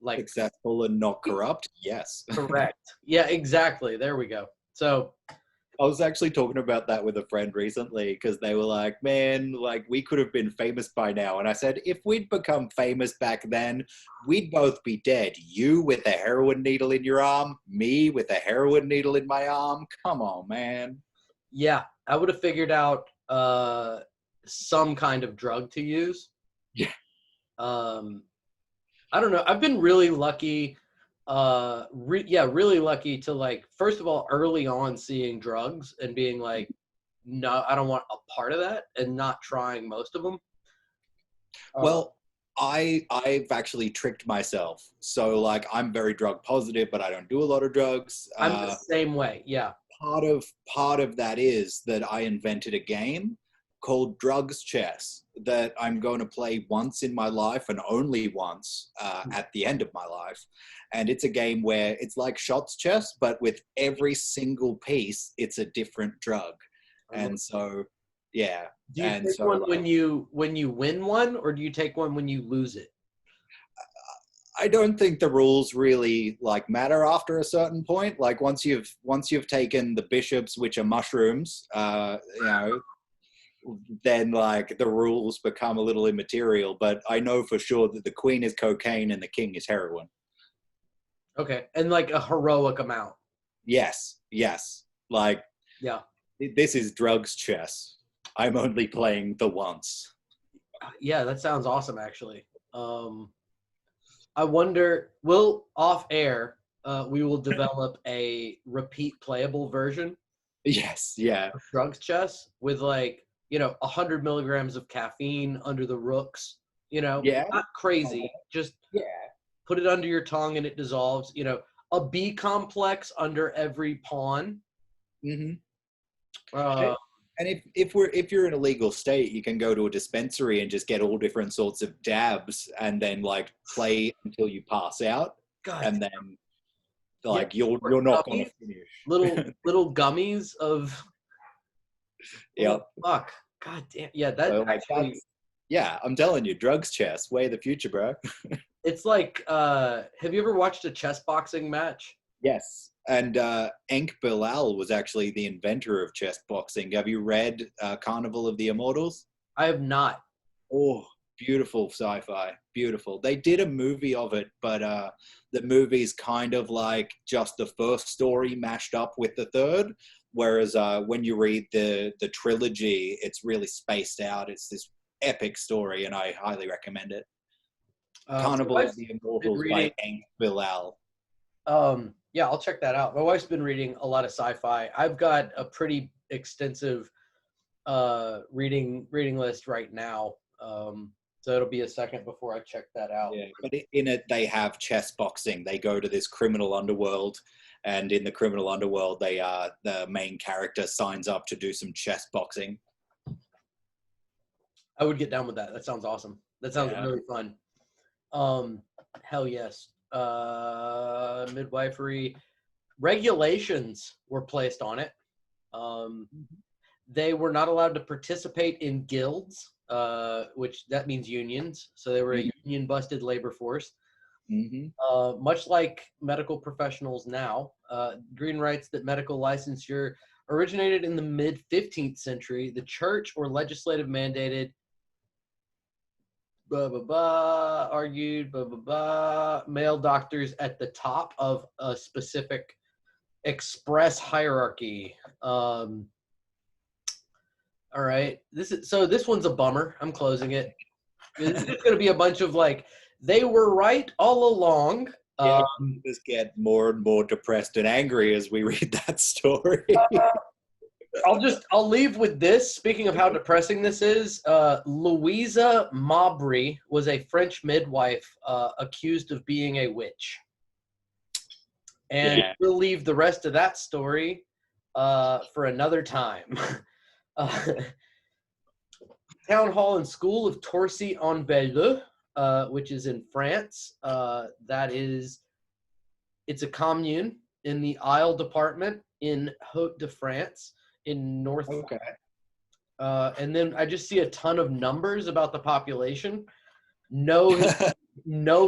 like Successful and not corrupt, yes. correct. Yeah, exactly. There we go. So, I was actually talking about that with a friend recently because they were like, man, like we could have been famous by now. And I said, if we'd become famous back then, we'd both be dead. You with a heroin needle in your arm, me with a heroin needle in my arm. Come on, man. yeah, I would have figured out some kind of drug to use. Yeah. I don't know. I've been really lucky. Really lucky to like, first of all, early on seeing drugs and being like, no, I don't want a part of that, and not trying most of them. Well, I've actually tricked myself. So like I'm very drug positive, but I don't do a lot of drugs. I'm the same way. Yeah. Part of that is that I invented a game called Drugs Chess that I'm going to play once in my life and only once at the end of my life. And it's a game where it's like shots chess, but with every single piece, it's a different drug. And so, yeah. Do you and take so, one like, when you win one, or do you take one when you lose it? I don't think the rules really like matter after a certain point. Like once you've taken the bishops, which are mushrooms, you know, then like the rules become a little immaterial. But I know for sure that the queen is cocaine and the king is heroin. Okay, and like a heroic amount. Yes. Like Yeah. this is drugs chess. I'm only playing the once. Yeah, that sounds awesome, actually. I wonder, will off air, we will develop a repeat playable version Yes. Yeah. of drugs chess with like, 100 milligrams of caffeine under the rooks, Yeah. not crazy, just Yeah. put it under your tongue and it dissolves, a B complex under every pawn. Mm-hmm. Uh, And if you're in a legal state, you can go to a dispensary and just get all different sorts of dabs and then like play until you pass out. God, And then like yeah, you're not gonna finish. little gummies of Yep. fuck. God damn. Yeah, that So, like, actually yeah, I'm telling you, drugs chess, way of the future, bro. it's like have you ever watched a chess boxing match? Yes. And Enk Bilal was actually the inventor of chess boxing. Have you read Carnival of the Immortals? I have not. Oh, beautiful sci-fi, beautiful. They did a movie of it, but the movie's kind of like just the first story mashed up with the third. Whereas when you read the trilogy, it's really spaced out. It's this epic story, and I highly recommend it. Carnival of the Immortals by Enk Bilal. Yeah, I'll check that out. My wife's been reading a lot of sci-fi. I've got a pretty extensive reading list right now. So it'll be a second before I check that out. Yeah, but in it they have chess boxing. They go to this criminal underworld, and in the criminal underworld, the main character signs up to do some chess boxing. I would get down with that. That sounds awesome. That sounds really fun. Hell yes. Midwifery regulations were placed on it. They were not allowed to participate in guilds, which that means unions. So they were a union-busted labor force. Much like medical professionals now, Green writes that medical licensure originated in the mid-15th century. The church or legislative mandated argued male doctors at the top of a specific express hierarchy. All right, this one's a bummer. I'm closing it. This is going to be a bunch of like, they were right all along. Yeah, just get more and more depressed and angry as we read that story. I'll leave with this. Speaking of how depressing this is, Louisa Mabry was a French midwife accused of being a witch. And we'll leave the rest of that story for another time. Town Hall and School of Torcy-en-Belleux, which is in France. It's a commune in the Isle department in Hauts-de-France in North. Okay. And then I just see a ton of numbers about the population. No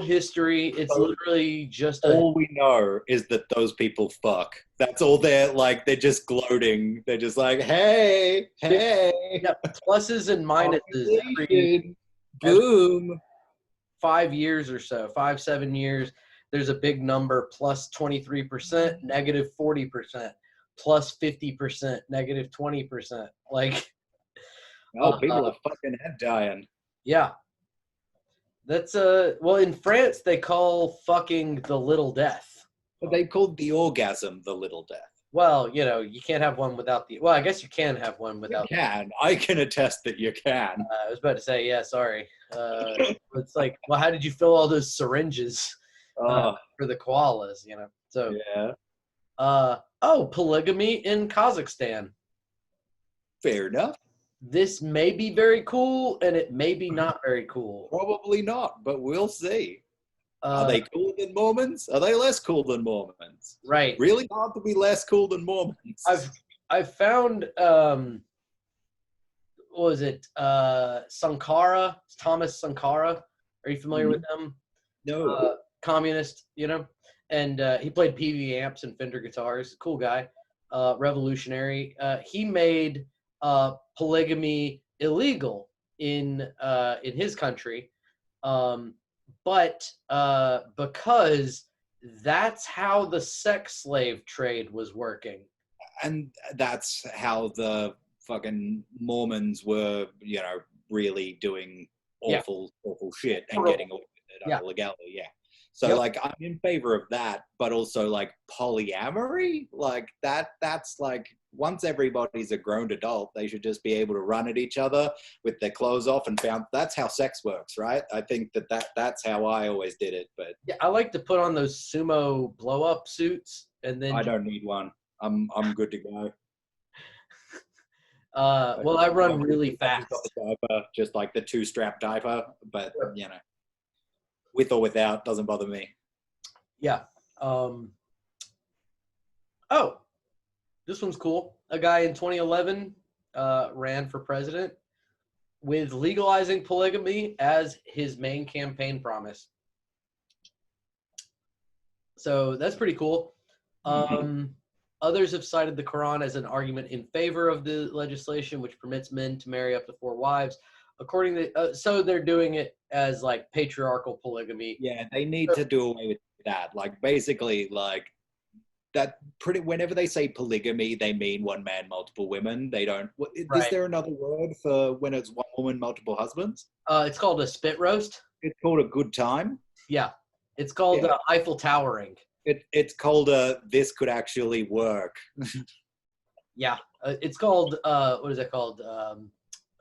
history. It's literally just all we know is that those people fuck. That's all they're just gloating. They're just like, hey. Yeah, pluses and minuses. Boom. 5 years or so, 7 years. There's a big number, plus 23%, negative 40%, plus 50%, negative 20%. Like, people are fucking head dying. Yeah. That's well, in France they call fucking the little death. But they called the orgasm the little death. Well, you can't have one without the. Well, I guess you can have one without. You can. I can attest that you can. I was about to say, yeah, sorry. It's like, well, how did you fill all those syringes for the koalas? So yeah. Polygamy in Kazakhstan. Fair enough. This may be very cool, and it may be not very cool. Probably not, but we'll see. Are they cooler than Mormons? Are they less cool than Mormons? Right. Really hard to be less cool than Mormons. I've found what was it? Sankara, Thomas Sankara. Are you familiar with him? No. Communist, and he played PV amps and Fender guitars. Cool guy, revolutionary. He made polygamy illegal in his country. But because that's how the sex slave trade was working. And that's how the fucking Mormons were, really doing awful shit and getting away with it under legality. Yeah. So, I'm in favor of that, but also, polyamory? That's once everybody's a grown adult, they should just be able to run at each other with their clothes off and that's how sex works, right? I think that's how I always did it, but... Yeah, I like to put on those sumo blow-up suits, and then... I don't need one. I'm good to go. Well, I run really fast. Diaper, just like the 2-strap diaper, but, with or without, doesn't bother me. Yeah. This one's cool. A guy in 2011 ran for president with legalizing polygamy as his main campaign promise. So that's pretty cool. Others have cited the Quran as an argument in favor of the legislation, which permits men to marry up to 4 wives. According to, so they're doing it as patriarchal polygamy. Yeah, they need to do away with that. Basically, that whenever they say polygamy, they mean one man, multiple women. They don't. Right. Is there another word for when it's one woman, multiple husbands? It's called a spit roast. It's called a good time. Yeah, it's called Eiffel Towering. It's called this could actually work. Yeah, it's called what is it called?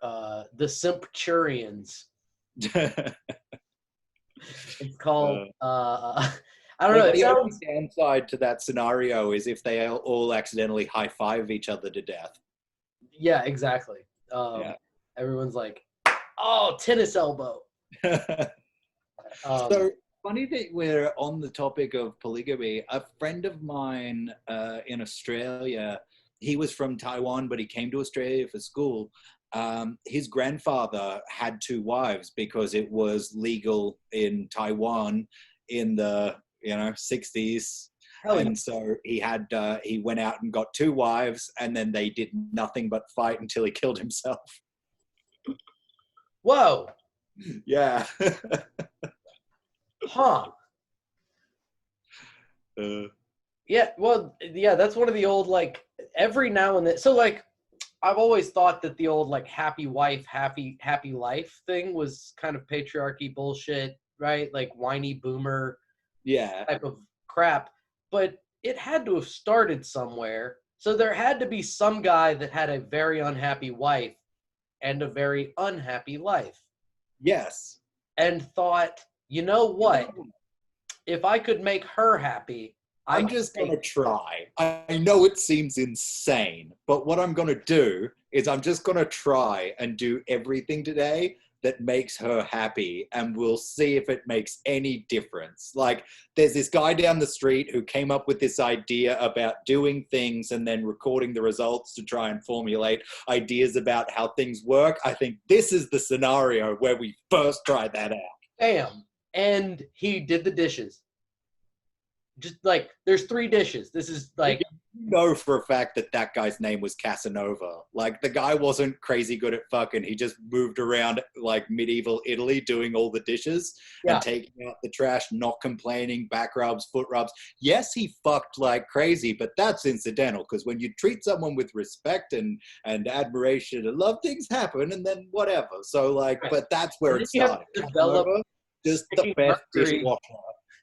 The Simpturians. It's called I don't know. The only downside to that scenario is if they all accidentally high-five each other to death. Yeah, exactly. Everyone's like, oh, tennis elbow. So funny that we're on the topic of polygamy. A friend of mine in Australia, he was from Taiwan, but he came to Australia for school. His grandfather had 2 wives because it was legal in Taiwan in the 60s. And so he went out and got 2 wives, and then they did nothing but fight until he killed himself. Whoa. Yeah. Huh. Yeah, well, yeah, that's one of the old, every now and then. So, I've always thought that the old, happy wife, happy life thing was kind of patriarchy bullshit, right? Whiny boomer type of crap. But it had to have started somewhere. So there had to be some guy that had a very unhappy wife and a very unhappy life Yes. and thought, you know what? If I could make her happy, I'm just going to try. I know it seems insane, but what I'm going to do is I'm just going to try and do everything today that makes her happy, and we'll see if it makes any difference. Like, there's this guy down the street who came up with this idea about doing things and then recording the results to try and formulate ideas about how things work. I think this is the scenario where we first try that out. Bam. And he did the dishes. Just like, there's 3 dishes. This is like, You know for a fact that that guy's name was Casanova. Like, the guy wasn't crazy good at fucking. He just moved around like medieval Italy doing all the dishes and taking out the trash, not complaining, back rubs, foot rubs. Yes, he fucked like crazy, but that's incidental, because when you treat someone with respect and admiration and love, things happen, and then whatever. So like, but that's where it started. Casanova, just the best dishwasher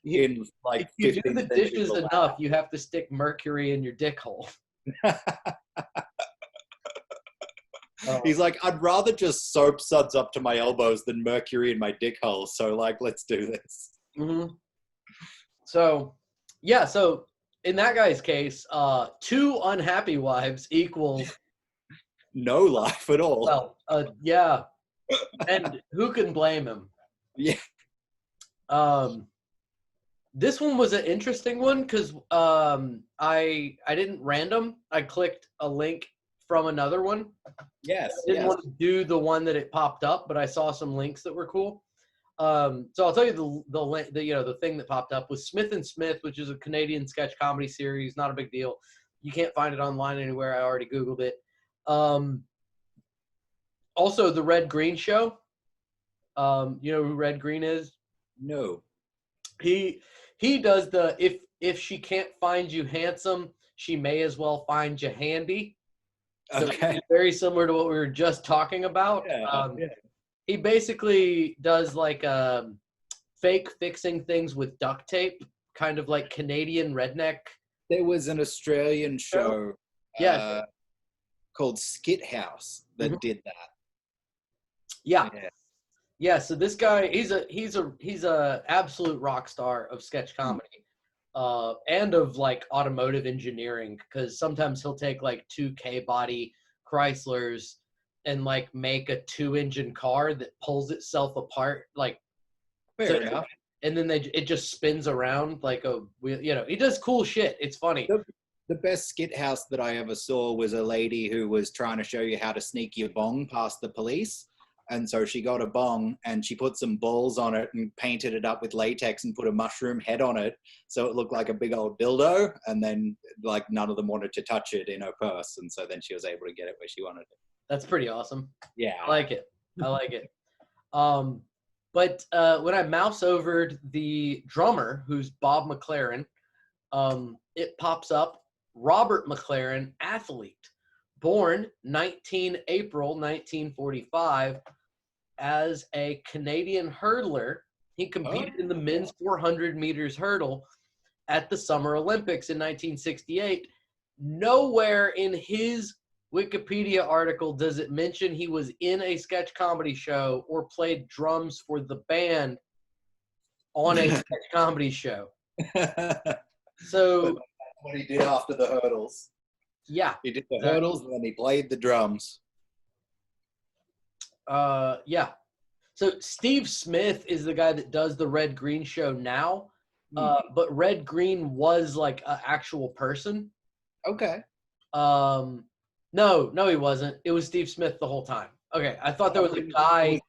in like if you do the dishes enough, you have to stick mercury in your dick hole. He's like, I'd rather just soap suds up to my elbows than mercury in my dick hole. So like, let's do this. Mm-hmm. So, yeah. So in that guy's case, 2 unhappy wives equals no life at all. Well, yeah. And who can blame him? Yeah. This one was an interesting one because I didn't random. I clicked a link from another one. Yes. I didn't want to do the one that it popped up, but I saw some links that were cool. So I'll tell you the thing that popped up was Smith and Smith, which is a Canadian sketch comedy series. Not a big deal. You can't find it online anywhere. I already Googled it. Also, the Red Green Show. You know who Red Green is? No. He does the if she can't find you handsome, she may as well find you handy. So okay. Very similar to what we were just talking about. Yeah, He basically does like fake fixing things with duct tape, kind of like Canadian redneck. There was an Australian show called Skit House that did that. Yeah. Yeah, so this guy, he's a absolute rock star of sketch comedy, and of like automotive engineering, because sometimes he'll take like 2 K-body Chryslers and like make a 2-engine car that pulls itself apart, like fair enough. And then it just spins around like he does cool shit. It's funny. The best skit house that I ever saw was a lady who was trying to show you how to sneak your bong past the police. And so she got a bong and she put some balls on it and painted it up with latex and put a mushroom head on it. So it looked like a big old dildo. And then like none of them wanted to touch it in her purse. And so then she was able to get it where she wanted it. That's pretty awesome. Yeah. I like it. But when I mouse over the drummer, who's Bob McLaren, it pops up Robert McLaren, athlete, born 19 April 1945 as a Canadian hurdler. He competed in the men's 400 meters hurdle at the Summer Olympics in 1968. Nowhere in his Wikipedia article does it mention he was in a sketch comedy show or played drums for the band on a sketch comedy show. So what he did after the hurdles. Yeah. He did the hurdles and then he played the drums. Yeah. So Steve Smith is the guy that does the Red Green Show now. But Red Green was like an actual person. Okay. No, he wasn't. It was Steve Smith the whole time. Okay, I thought there was a guy.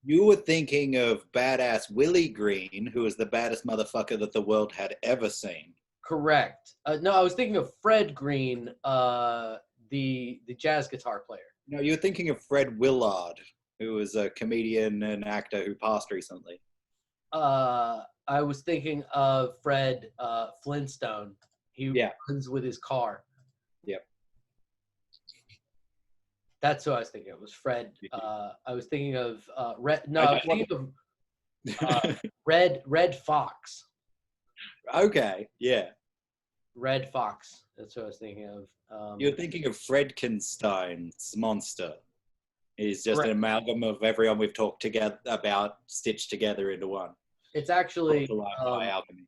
You were thinking of badass Willie Green, who was the baddest motherfucker that the world had ever seen. Correct. No, I was thinking of Fred Green, the jazz guitar player. No, you were thinking of Fred Willard, who was a comedian and actor who passed recently. I was thinking of Fred Flintstone. He runs with his car. Yep. That's who I was thinking of. It was Fred. I was thinking of Red. No, I was thinking of Red Fox. Okay. Yeah. Red Fox. That's what I was thinking of. You're thinking of Fredkenstein's monster. He's just Correct. an amalgam of everyone we've talked together about, stitched together into one. It's actually Brought to life by alchemy.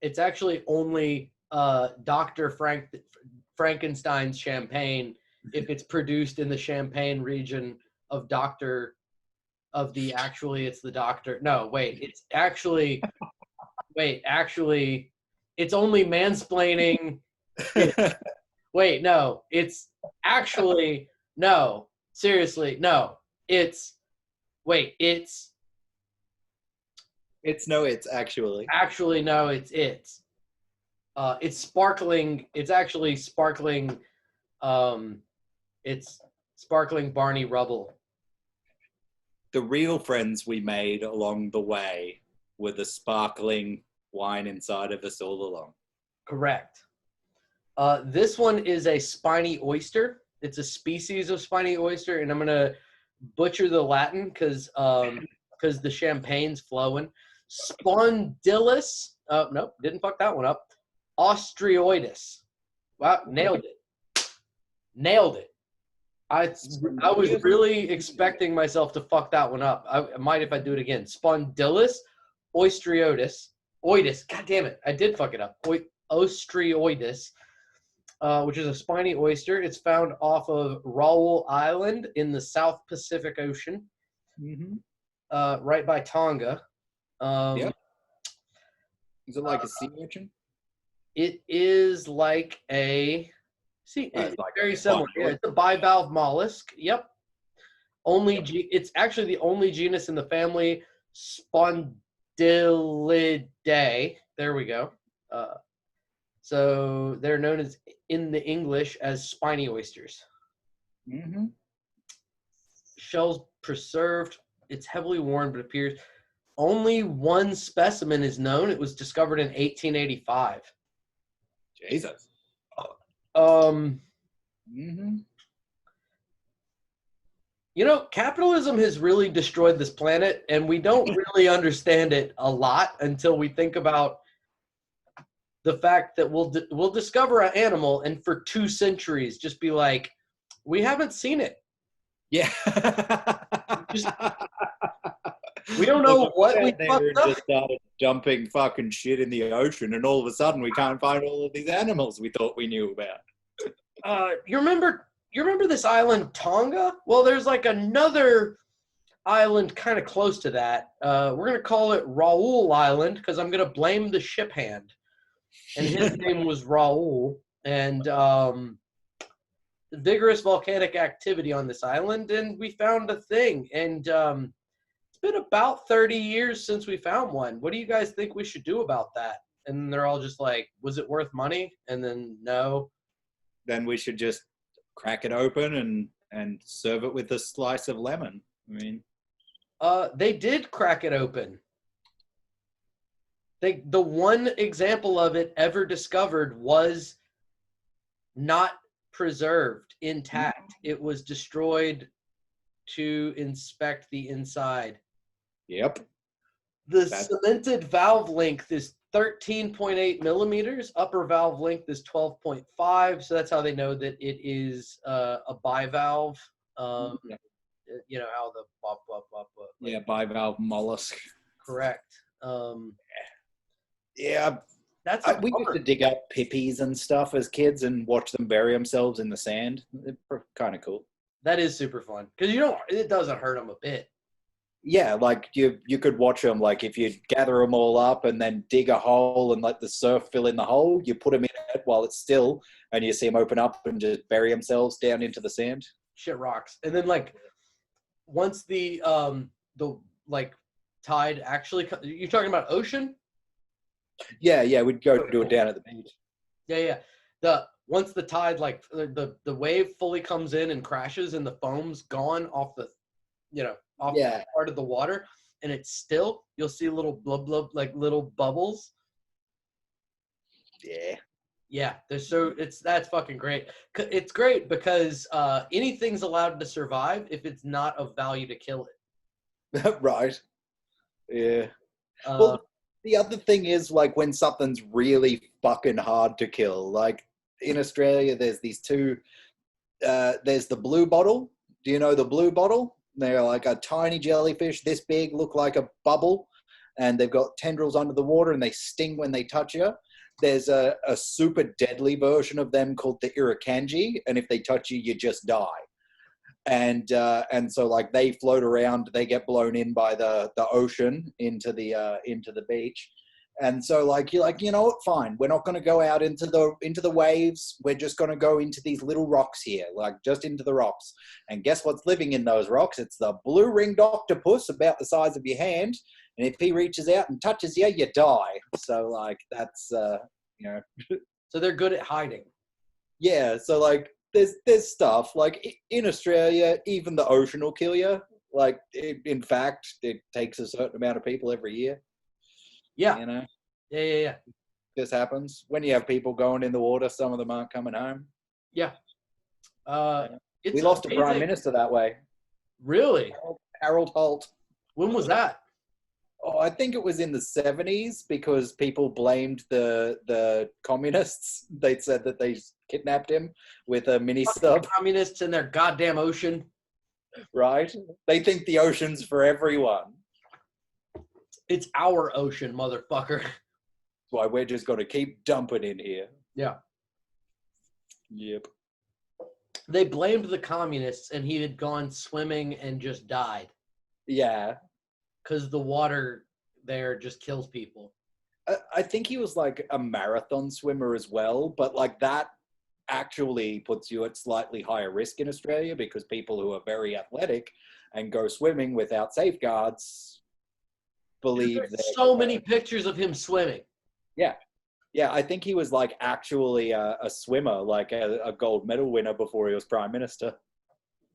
it's actually only Dr. Frankenstein's champagne if it's produced in the Champagne region of Doctor of the it's the Doctor. No, wait, it's actually it's only mansplaining. Wait, no, it's actually no. Seriously, no. It's It's actually. Actually, no, it's sparkling. It's actually sparkling. It's sparkling Barney Rubble. The real friends we made along the way were the sparkling wine inside of us all along. Correct. This one is a spiny oyster. It's a species of spiny oyster, and I'm gonna butcher the Latin because the champagne's flowing. Spondylus. Nope, didn't fuck that one up. Ostrioides. Wow, nailed it. Nailed it. I was really expecting myself to fuck that one up. I might if I do it again. Spondylus ostrioides. Oidis. God damn it. I did fuck it up. Ostrioides, which is a spiny oyster. It's found off of Raoul Island in the South Pacific Ocean, right by Tonga. Yep. Is it like a sea urchin? It is like a it's like very similar. Yeah, it's a bivalve mollusk. Yep. It's actually the only genus in the family Spondylidae. There we go. So they're known as in the English as spiny oysters. Shells preserved. It's heavily worn, but appears only one specimen is known. It was discovered in 1885. Jesus. You know, capitalism has really destroyed this planet, and we don't really understand it a lot until we think about the fact that we'll discover an animal, and for 2 centuries just be like, we haven't seen it. Yeah. We don't know what we fucked up. Just started dumping fucking shit in the ocean, and all of a sudden we can't find all of these animals we thought we knew about. You remember this island Tonga? Well, there's like another island kind of close to that. We're gonna call it Raoul Island because I'm gonna blame the ship hand, and his name was Raoul. And vigorous volcanic activity on this island, and we found a thing. And it's been about 30 years since we found one. What do you guys think we should do about that? And they're all just like, was it worth money? And then no. Then we should just crack it open and serve it with a slice of lemon. I mean, they did crack it open. The one example of it ever discovered was not preserved intact. It was destroyed to inspect the inside. Yep. That's cemented valve length is 13.8 millimeters. Upper valve length is 12.5. So that's how they know that it is a bivalve. You know how the bivalve mollusk. Correct. Yeah. We used to dig up pippies and stuff as kids and watch them bury themselves in the sand. They're kind of cool. That is super fun because it doesn't hurt them a bit. Yeah, like you could watch them. Like if you gather them all up and then dig a hole and let the surf fill in the hole, you put them in it while it's still, and you see them open up and just bury themselves down into the sand. Shit rocks. And then like once the tide actually, you're talking about ocean? Yeah, we'd go do it down at the beach. Yeah. Once the tide, like the wave fully comes in and crashes and the foam's gone off the part of the water, and it's still, you'll see little blub, like little bubbles. Yeah. That's fucking great. It's great because anything's allowed to survive if it's not of value to kill it. Right. Yeah. Well, the other thing is, like, when something's really fucking hard to kill, like, in Australia, there's these two. There's the blue bottle. Do you know the blue bottle? They're like a tiny jellyfish this big, look like a bubble, and they've got tendrils under the water and they sting when they touch you. There's a super deadly version of them called the irukandji, and if they touch you, you just die. And so like they float around, they get blown in by the ocean into the beach. And so like you're like, you know what, fine, we're not going to go out into the waves, we're just going to go into these little rocks here, like just into the rocks. And guess what's living in those rocks? It's the blue ringed octopus about the size of your hand, and if he reaches out and touches you, you die. So like that's you know. So they're good at hiding. Yeah, so like there's stuff like in Australia, even the ocean will kill you. Like in fact, it takes a certain amount of people every year. Yeah. You know? Yeah. This happens. When you have people going in the water, some of them aren't coming home. Yeah. We lost a prime minister that way. Really? Harold Holt. When was that? Oh, I think it was in the 70s because people blamed the communists. They said that they kidnapped him with a mini sub. Communists in their goddamn ocean. Right? They think the ocean's for everyone. It's our ocean, motherfucker. That's why we're just going to keep dumping in here. Yeah. Yep. They blamed the communists, and he had gone swimming and just died. Yeah. Because the water there just kills people. I think he was like a marathon swimmer as well, but like that actually puts you at slightly higher risk in Australia because people who are very athletic and go swimming without safeguards believe there's so many pictures of him swimming. Yeah, I think he was like actually a swimmer, like a gold medal winner before he was prime minister.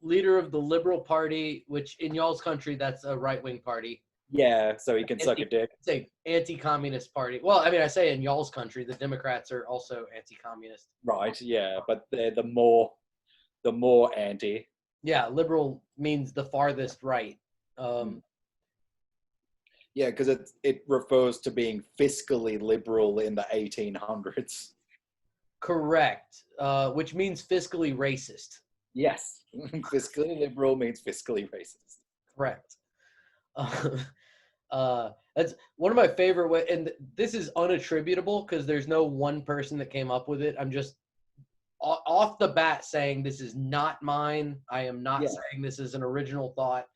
Leader of the Liberal Party, which in y'all's country, that's a right-wing party. Yeah, so he can suck a dick. It's an anti-communist party. Well, I mean, I say in y'all's country, the Democrats are also anti-communist. Right, yeah, but they're the more anti. Yeah, liberal means the farthest right. Yeah, because it refers to being fiscally liberal in the 1800s. Correct, which means fiscally racist. Yes, fiscally liberal means fiscally racist. Correct. That's one of my favorite ways, and this is unattributable because there's no one person that came up with it. I'm just off the bat saying this is not mine. I am not saying this is an original thought.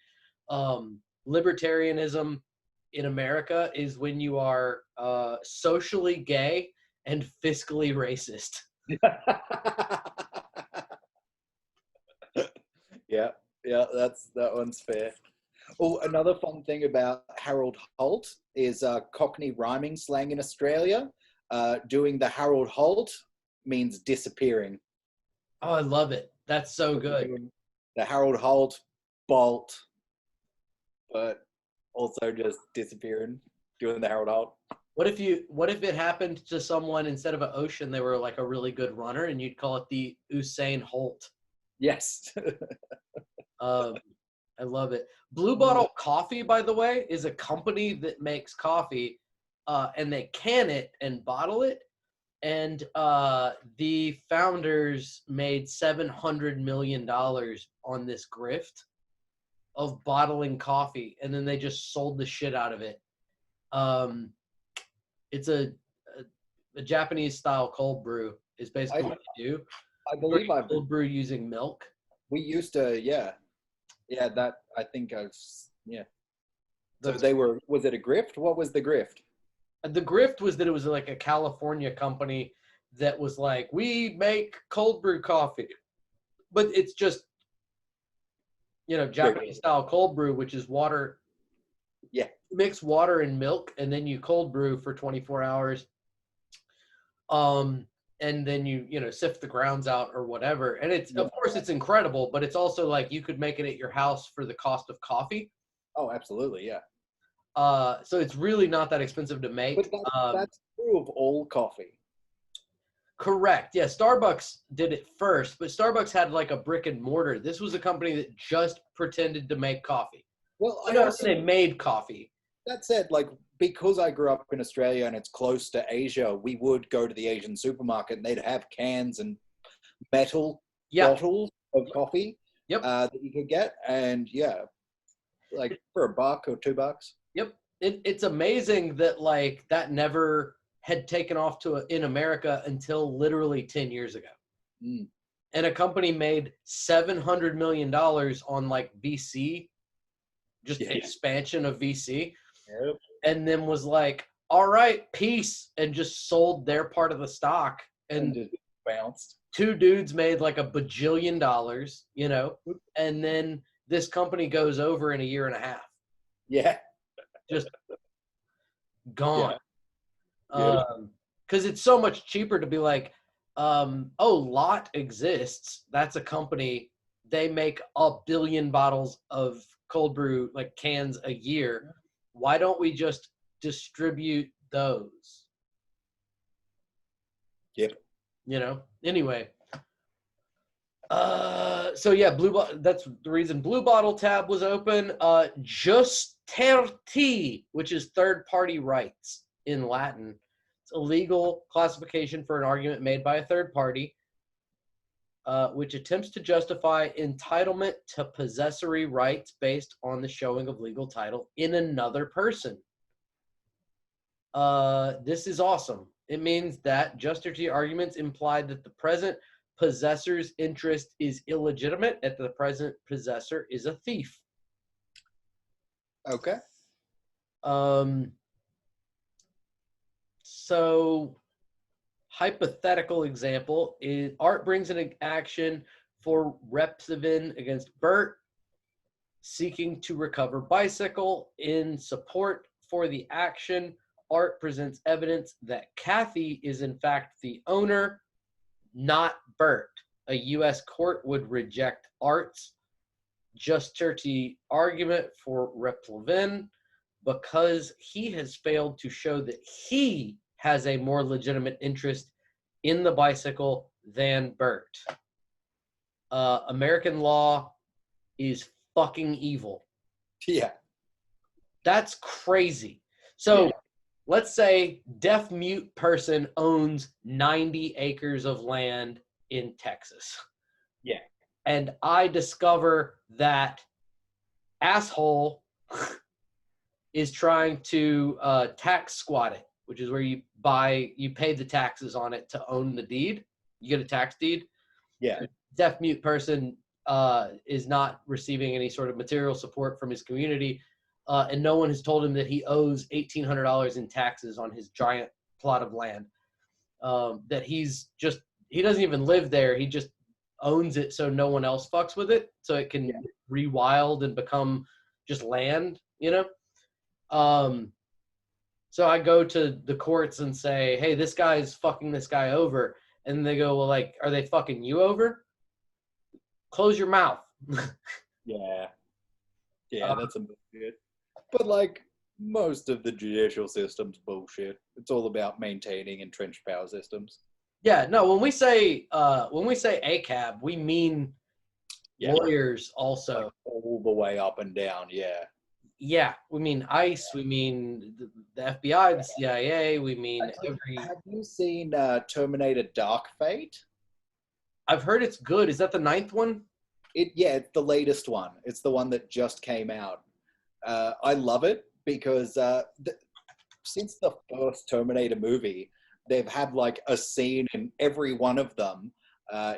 Libertarianism in America is when you are socially gay and fiscally racist. Yeah, that one's fair. Oh, another fun thing about Harold Holt is Cockney rhyming slang in Australia. Doing the Harold Holt means disappearing. Oh, I love it. That's so good. The Harold Holt bolt, but also just disappearing, doing the Harold Holt. What if it happened to someone instead of an ocean, they were like a really good runner and you'd call it the Usain Holt? Yes. I love it. Blue Bottle Coffee, by the way, is a company that makes coffee and they can it and bottle it. And the founders made $700 million on this grift of bottling coffee, and then they just sold the shit out of it. It's a Japanese style cold brew is basically what you do. I believe I cold brew using milk. We used to, yeah. That I think So they were. Was it a grift? What was the grift? The grift was that it was like a California company that was like, we make cold brew coffee, but it's just, Japanese style cold brew, which is water. Yeah. Mix water and milk, and then you cold brew for 24 hours. And then you sift the grounds out or whatever. And of course it's incredible, but it's also like you could make it at your house for the cost of coffee. Oh, absolutely. Yeah. So it's really not that expensive to make. But that's true of all coffee. Correct. Yeah. Starbucks did it first, but Starbucks had like a brick and mortar. This was a company that just pretended to make coffee. Well, I don't say they made coffee. That said, like, because I grew up in Australia and it's close to Asia, we would go to the Asian supermarket and they'd have cans and metal Yeah. bottles of coffee Yep. that you could get. And yeah, like for $1 or $2. Yep. It's amazing that like that never had taken off in America until literally 10 years ago. Mm. And a company made $700 million on like VC, just expansion of VC. Yep. And then was like, all right, peace, and just sold their part of the stock. And just bounced. 2 dudes made like $1 bajillion, you know, and then this company goes over in a year and a half. Yeah. Just gone. Yeah. Because it's so much cheaper to be like, Lot exists. That's a company. They make 1 billion bottles of cold brew, like cans a year. Why don't we just distribute those? Yep. You know? Anyway. So yeah, that's the reason Blue Bottle tab was open. Justerti, which is third-party rights in Latin. It's a legal classification for an argument made by a third party, which attempts to justify entitlement to possessory rights based on the showing of legal title in another person. This is awesome. It means that justerti arguments imply that the present possessor's interest is illegitimate, and the present possessor is a thief. Okay. So, hypothetical example is Art brings an action for Repsivin against Bert, seeking to recover bicycle. In support for the action, Art presents evidence that Kathy is in fact the owner, not Bert. A U.S. court would reject Art's justerti argument for Repsivin because he has failed to show that he has a more legitimate interest in the bicycle than Bert. American law is fucking evil. Yeah. That's crazy. So let's say deaf mute person owns 90 acres of land in Texas. Yeah. And I discover that asshole is trying to tax squat it, which is where you pay the taxes on it to own the deed. You get a tax deed. Yeah. Deaf mute person is not receiving any sort of material support from his community, and no one has told him that he owes $1,800 in taxes on his giant plot of land. That he doesn't even live there. He just owns it so no one else fucks with it, so it can rewild and become just land, you know? So I go to the courts and say, hey, this guy is fucking this guy over. And they go, well, like, are they fucking you over? Close your mouth. Yeah. Yeah, that's a bullshit. But like most of the judicial system's bullshit. It's all about maintaining entrenched power systems. Yeah, no, when we say ACAB, we mean lawyers also. Like all the way up and down, yeah. Yeah, we mean ICE, we mean the FBI, the CIA, we mean every... Have you seen Terminator Dark Fate? I've heard it's good. Is that the 9th one? It's the latest one. It's the one that just came out. I love it because since the first Terminator movie, they've had like a scene in every one of them,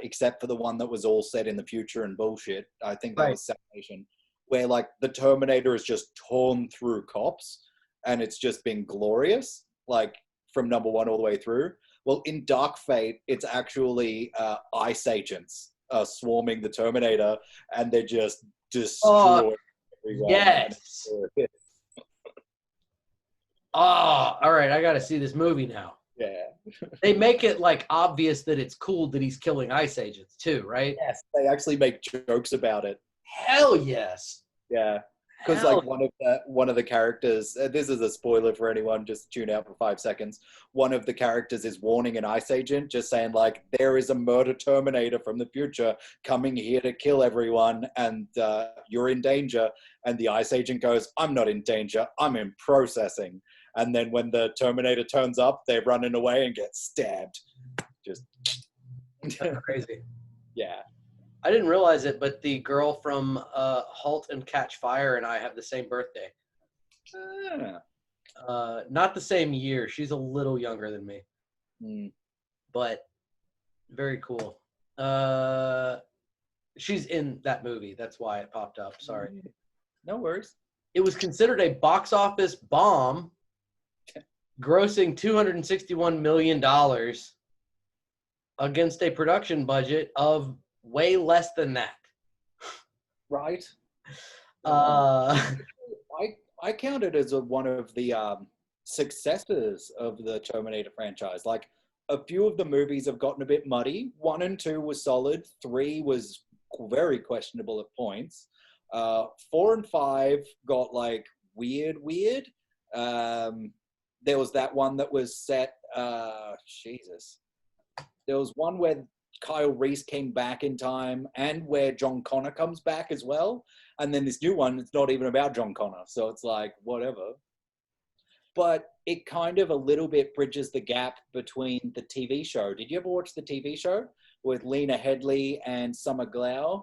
except for the one that was all set in the future and bullshit. I think that was Salvation, where like the Terminator is just torn through cops and it's just been glorious, like from number 1 all the way through. Well, in Dark Fate, it's actually ICE agents swarming the Terminator and they're just destroying everyone. Yes. All right, I got to see this movie now. Yeah. They make it like obvious that it's cool that he's killing ICE agents too, right? Yes, they actually make jokes about it. Hell yes. Yeah. Because like one of the characters, this is a spoiler for anyone, just tune out for 5 seconds. One of the characters is warning an ICE agent, just saying like, there is a murder Terminator from the future coming here to kill everyone, and you're in danger. And the ICE agent goes, I'm not in danger, I'm in processing. And then when the Terminator turns up, they're running away and get stabbed. Just That's crazy. yeah. I didn't realize it, but the girl from *Halt and Catch Fire* and I have the same birthday. Not the same year. She's a little younger than me, but very cool. She's in that movie. That's why it popped up. Sorry. No worries. It was considered a box office bomb, grossing $261 million against a production budget of way less than that. Right. Uh, I count it as one of the successes of the Terminator franchise. Like, a few of the movies have gotten a bit muddy. 1 and 2 was solid. 3 was very questionable at points. 4 and 5 got like weird. There was that one that was set. Jesus. There was one where Kyle Reese came back in time, and where John Connor comes back as well. And then this new one, it's not even about John Connor. So it's like, whatever. But it kind of a little bit bridges the gap between the TV show. Did you ever watch the TV show with Lena Headey and Summer Glau?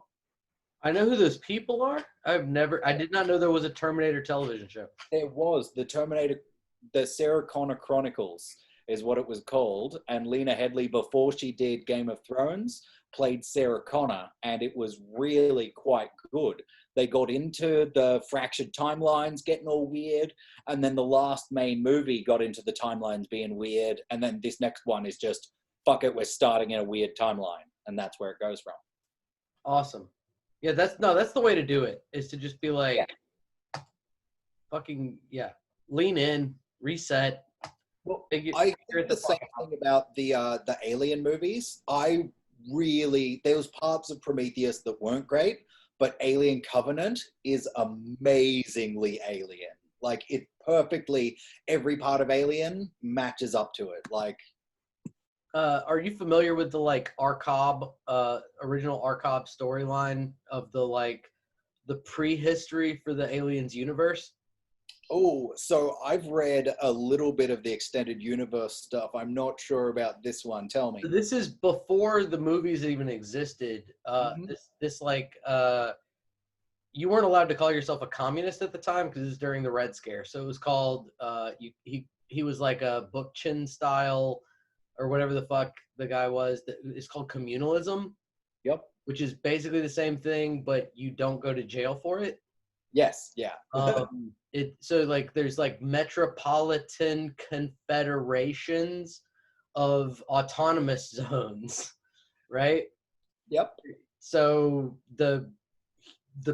I know who those people are. I did not know there was a Terminator television show. There was the Sarah Connor Chronicles is what it was called. And Lena Headey, before she did Game of Thrones, played Sarah Connor, and it was really quite good. They got into the fractured timelines getting all weird, and then the last main movie got into the timelines being weird, and then this next one is just, fuck it, we're starting in a weird timeline, and that's where it goes from. Awesome. Yeah, that's the way to do it, is to just be like, fucking, lean in, reset. Well, I think the same thing about the Alien movies. There was parts of Prometheus that weren't great, but Alien Covenant is amazingly Alien. Like, it perfectly, every part of Alien matches up to it. Like, are you familiar with the like original Arcob storyline of the prehistory for the Aliens universe? Oh, so I've read a little bit of the extended universe stuff. I'm not sure about this one. Tell me. This is before the movies even existed. You weren't allowed to call yourself a communist at the time because it was during the Red Scare. So it was called he was like a Bookchin style or whatever the fuck the guy was. It's called communalism. Yep. Which is basically the same thing, but you don't go to jail for it. Yes, yeah. There's like metropolitan confederations of autonomous zones, right? Yep. So the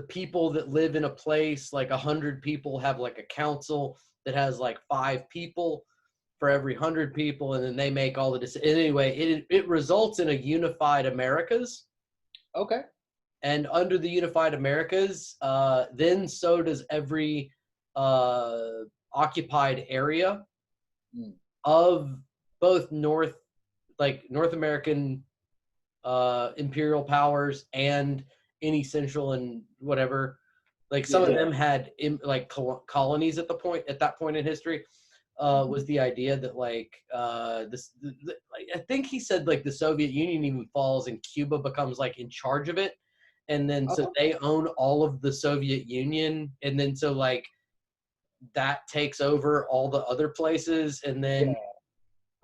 people that live in a place, like 100 people have like a council that has like 5 people for every 100 people, and then they make all the decisions. Anyway, it results in a unified Americas. Okay. And under the unified Americas, then so does every occupied area of both North American imperial powers and any central and whatever. Like some of them had colonies at that point in history. Was the idea that I think he said like the Soviet Union even falls and Cuba becomes like in charge of it. And then so they own all of the Soviet Union, and then so like that takes over all the other places, and then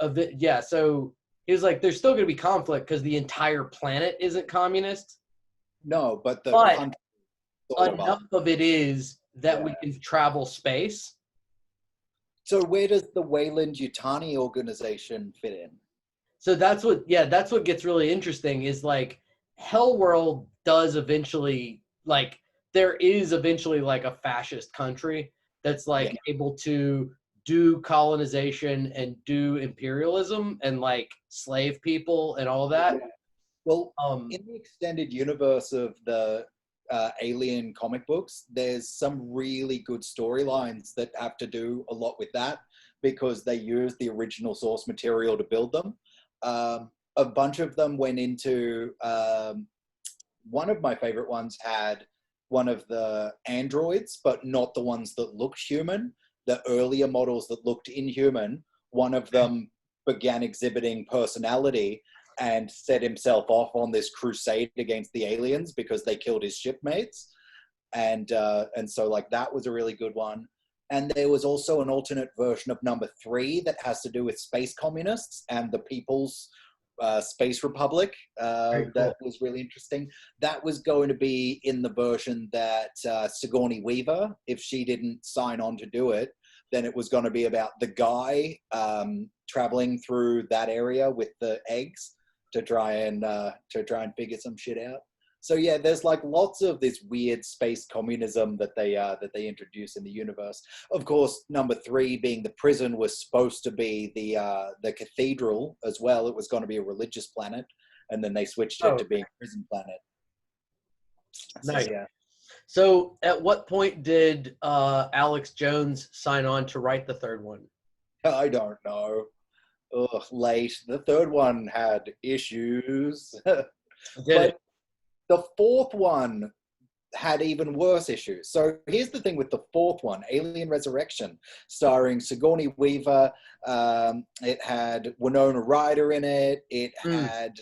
so he was like, there's still going to be conflict because the entire planet isn't communist. No, but enough of it is that we can travel space. So where does the Weyland-Yutani organization fit in? So that's what gets really interesting is like Hellworld does eventually, like, there is eventually like a fascist country that's like able to do colonization and do imperialism and like slave people and all that. Well, in the extended universe of the Alien comic books, there's some really good storylines that have to do a lot with that because they use the original source material to build them. A bunch of them went into, one of my favorite ones had one of the androids, but not the ones that looked human, the earlier models that looked inhuman. One of them began exhibiting personality and set himself off on this crusade against the aliens because they killed his shipmates. And so like that was a really good one. And there was also an alternate version of number 3 that has to do with space communists and the People's Space Republic. Cool. That was really interesting. That was going to be in the version that Sigourney Weaver, if she didn't sign on to do it, then it was going to be about the guy traveling through that area with the eggs to try and figure some shit out. So yeah, there's like lots of this weird space communism that they introduce in the universe. Of course, number 3 being the prison was supposed to be the cathedral as well. It was going to be a religious planet, and then they switched it to being a prison planet. Nice. So, yeah. So at what point did Alex Jones sign on to write the 3rd one? I don't know. Ugh, late. The 3rd one had issues. The 4th one had even worse issues. So here's the thing with the 4th one, Alien Resurrection, starring Sigourney Weaver. It had Winona Ryder in it. It had,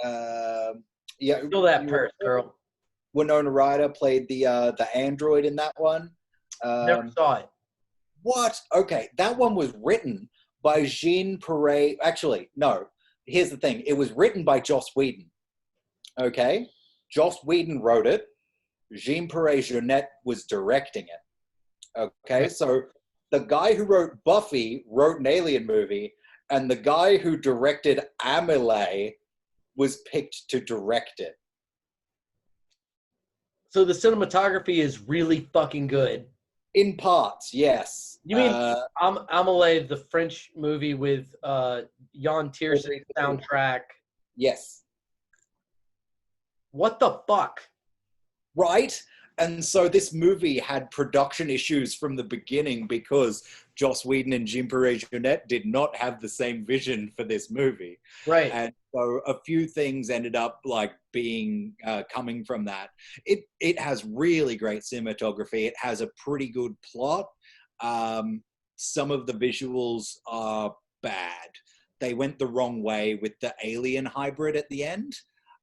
Feel that purse, girl. Winona Ryder played the android in that one. Never saw it. What? Okay, that one was written by Jean Perret. Actually, no. Here's the thing. It was written by Joss Whedon. Okay? Joss Whedon wrote it. Jean Perret-Jeunet was directing it. Okay? So the guy who wrote Buffy wrote an Alien movie, and the guy who directed Amelie was picked to direct it. So the cinematography is really fucking good. In parts, yes. You mean Amelie, the French movie with Jan Tiersen soundtrack? Yes. What the fuck? Right? And so this movie had production issues from the beginning because Joss Whedon and Jean Perret-Jeunet did not have the same vision for this movie. Right. And so a few things ended up like being coming from that. It has really great cinematography. It has a pretty good plot. Some of the visuals are bad. They went the wrong way with the alien hybrid at the end.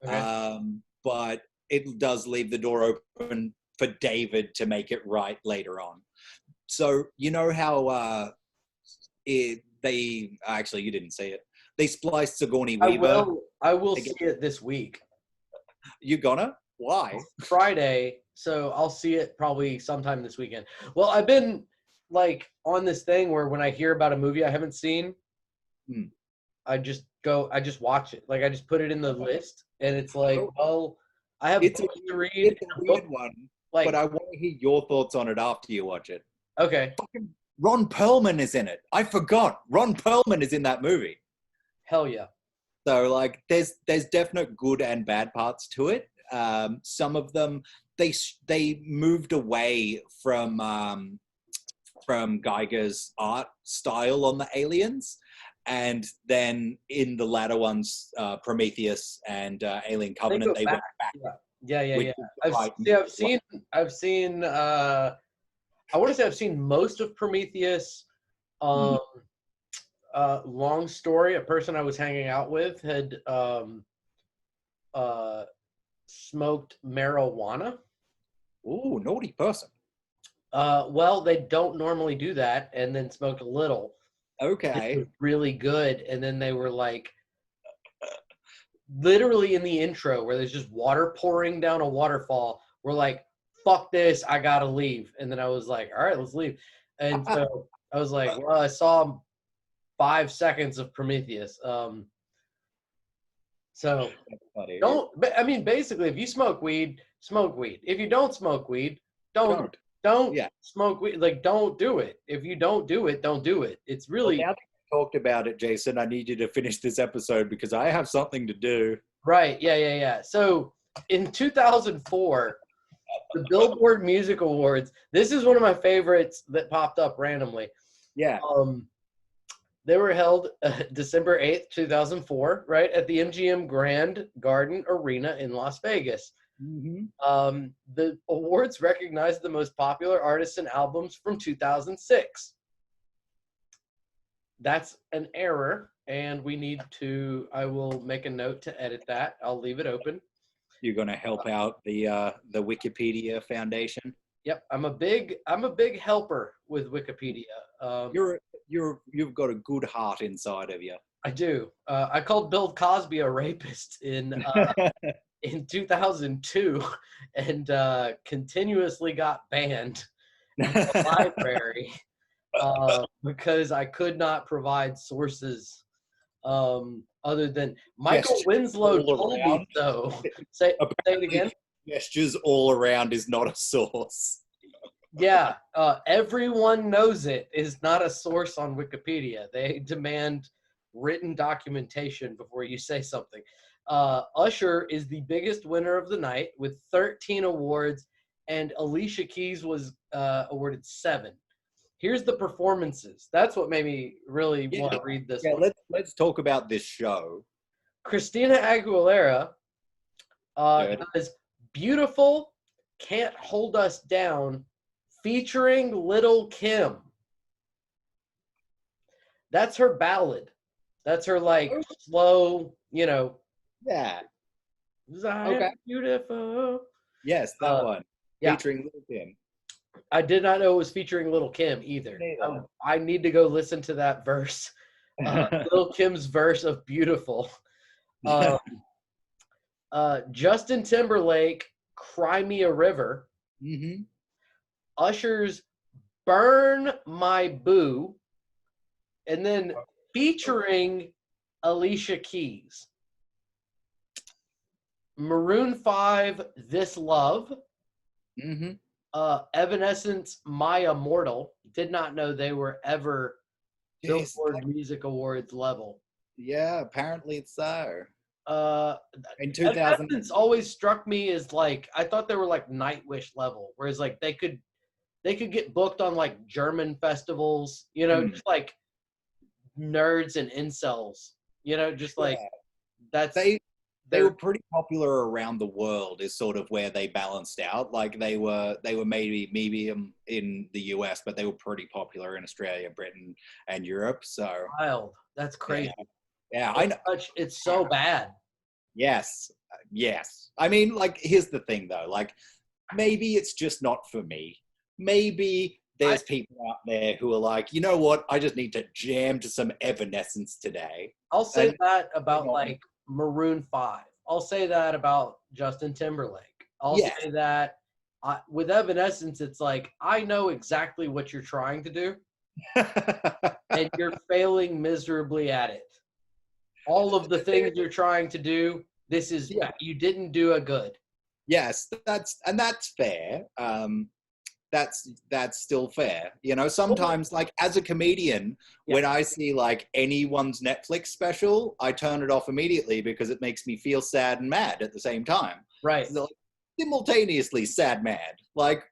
Okay. But it does leave the door open for David to make it right later on. So you know how actually you didn't see it. They spliced Sigourney Weaver. I will see it this week. You gonna? Why? Friday, so I'll see it probably sometime this weekend. Well, I've been like on this thing where when I hear about a movie I haven't seen, I just watch it. Like I just put it in the list, and it's like, well, I have books to read. It's a weird one, but I want to hear your thoughts on it after you watch it. Okay. Fucking Ron Perlman is in it. I forgot. Ron Perlman is in that movie. Hell yeah. So like, there's definite good and bad parts to it. Some of them they moved away from Geiger's art style on the aliens. And then in the latter ones, Prometheus and Alien Covenant, they went back. Yeah. I've seen. I want to say I've seen most of Prometheus. Long story. A person I was hanging out with had smoked marijuana. Ooh, naughty person. Well, they don't normally do that, and then smoked a little. Okay. It was really good. And then they were like, literally in the intro where there's just water pouring down a waterfall, we're like, fuck this, I gotta leave. And then I was like, all right, let's leave. And so I was like, well, I saw 5 seconds of Prometheus. So basically, if you smoke weed, smoke weed. If you don't smoke weed, don't smoke weed. Like, don't do it. If you don't do it, don't do it. It's really. Well, now that you talked about it, Jason, I need you to finish this episode because I have something to do. Right. Yeah. So in 2004, the Billboard Music Awards. This is one of my favorites that popped up randomly. Yeah. They were held December 8th, 2004, right at the MGM Grand Garden Arena in Las Vegas. Mm-hmm. The awards recognized the most popular artists and albums from 2006. That's an error, and we need to. I will make a note to edit that. I'll leave it open. You're going to help out the Wikipedia Foundation. Yep, I'm a big helper with Wikipedia. You've got a good heart inside of you. I do. I called Bill Cosby a rapist in 2002, and continuously got banned from the library because I could not provide sources other than Michael Winslow told me so. Say it again. Gestures all around is not a source. Yeah, everyone knows it is not a source on Wikipedia. They demand written documentation before you say something. Usher is the biggest winner of the night with 13 awards, and Alicia Keys was awarded 7. Here's the performances. That's what made me really want to read this one. Let's talk about this show. Christina Aguilera does Beautiful, Can't Hold Us Down, featuring Lil' Kim. That's her ballad. That's her slow, Yeah. Okay. Beautiful. Yes, that one. Yeah. Featuring Lil' Kim. I did not know it was featuring Lil' Kim either. I need to go listen to that verse. Lil' Kim's verse of Beautiful. Justin Timberlake, Cry Me a River. Mm-hmm. Usher's Burn My Boo. And then featuring Alicia Keys. Maroon 5, This Love. Mm-hmm. Evanescence, My Immortal. Did not know they were ever Billboard Music Awards level. Yeah, apparently it's so. In 2000, Evanescence always struck me as I thought they were Nightwish level, whereas they could get booked on German festivals, just nerds and incels, that's they were pretty popular around the world is sort of where they balanced out. They were maybe in the US, but they were pretty popular in Australia, Britain, and Europe. So wild. That's crazy. Yeah, I know. It's so bad. Yes. I mean, here's the thing though. Maybe it's just not for me. Maybe there's people out there who are like, you know what? I just need to jam to some Evanescence today. I'll say that about Maroon 5. I'll say that about Justin Timberlake. I'll say that with Evanescence, it's I know exactly what you're trying to do, and you're failing miserably at it. All of the things you're trying to do, you didn't do a good. Yes, that's fair. That's still fair. Sometimes as a comedian, when I see anyone's Netflix special, I turn it off immediately because it makes me feel sad and mad at the same time. Right. Simultaneously sad, mad.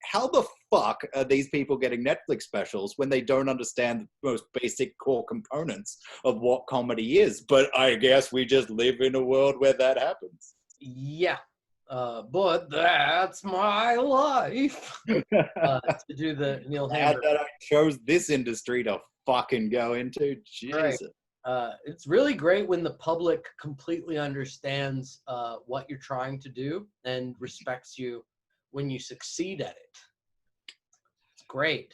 How the fuck are these people getting Netflix specials when they don't understand the most basic core components of what comedy is? But I guess we just live in a world where that happens. Yeah. But that's my life. To do the Neil Hammer. That I chose this industry to fucking go into. Jesus. Right. It's really great when the public completely understands what you're trying to do and respects you when you succeed at it. It's great.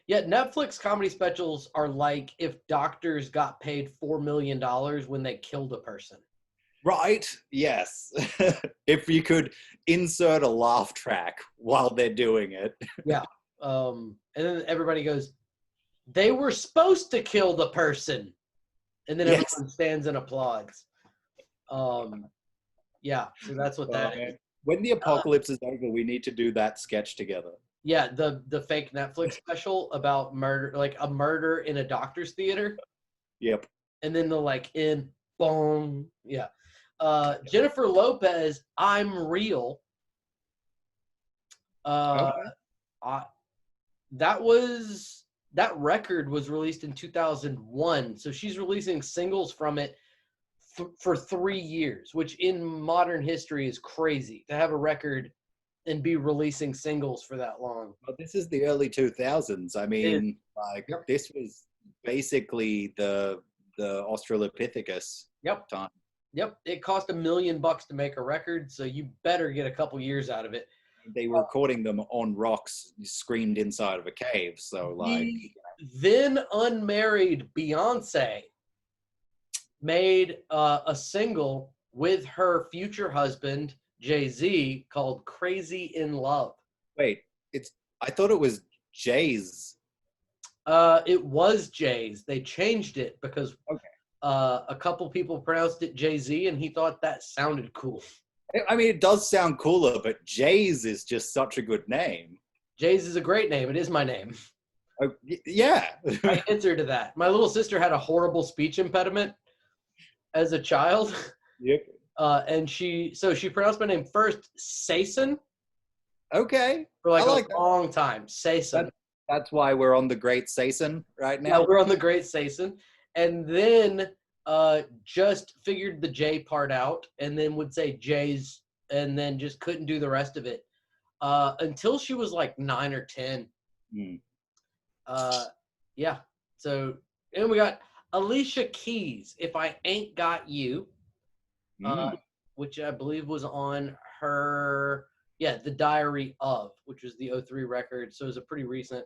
Netflix comedy specials are like if doctors got paid $4 million when they killed a person. Right. Yes. If you could insert a laugh track while they're doing it. Yeah. And then everybody goes, they were supposed to kill the person. And then everyone stands and applauds. Yeah. So that's what that is. When the apocalypse is over, we need to do that sketch together. Yeah. The fake Netflix special about murder, a murder in a doctor's theater. Yep. And then the boom. Yeah. Jennifer Lopez, I'm Real. Okay. That record was released in 2001, so she's releasing singles from it for 3 years, which in modern history is crazy to have a record and be releasing singles for that long. Well, this is the early 2000s. I mean, like, Yep. this was basically the Australopithecus Yep. time. Yep. It cost $1 million to make a record, so you better get a couple years out of it. They were recording them on rocks screamed inside of a cave. So, like, The then unmarried Beyonce made a single with her future husband, Jay-Z, called Crazy in Love. wait, I thought it was Jay's. It was Jay's. They changed it because a couple people pronounced it Jay-Z, and he thought that sounded cool. I mean, it does sound cooler, but Jay's is just such a good name. Jay's is a great name. It is my name. Oh, yeah. I answer to that. My little sister had a horrible speech impediment as a child. Yep. And she pronounced my name first Sason Okay. for like I like a long time. Sason. That's why we're on the Great Sason right Yeah, now. we're on the Great Sason. And then just figured the J part out and then would say J's and then just couldn't do the rest of it until she was like 9 or 10. Hmm. Yeah. So, and we got Alicia Keys, If I Ain't Got You, which I believe was on her, The Diary of, which was the 03 record. So it was a pretty recent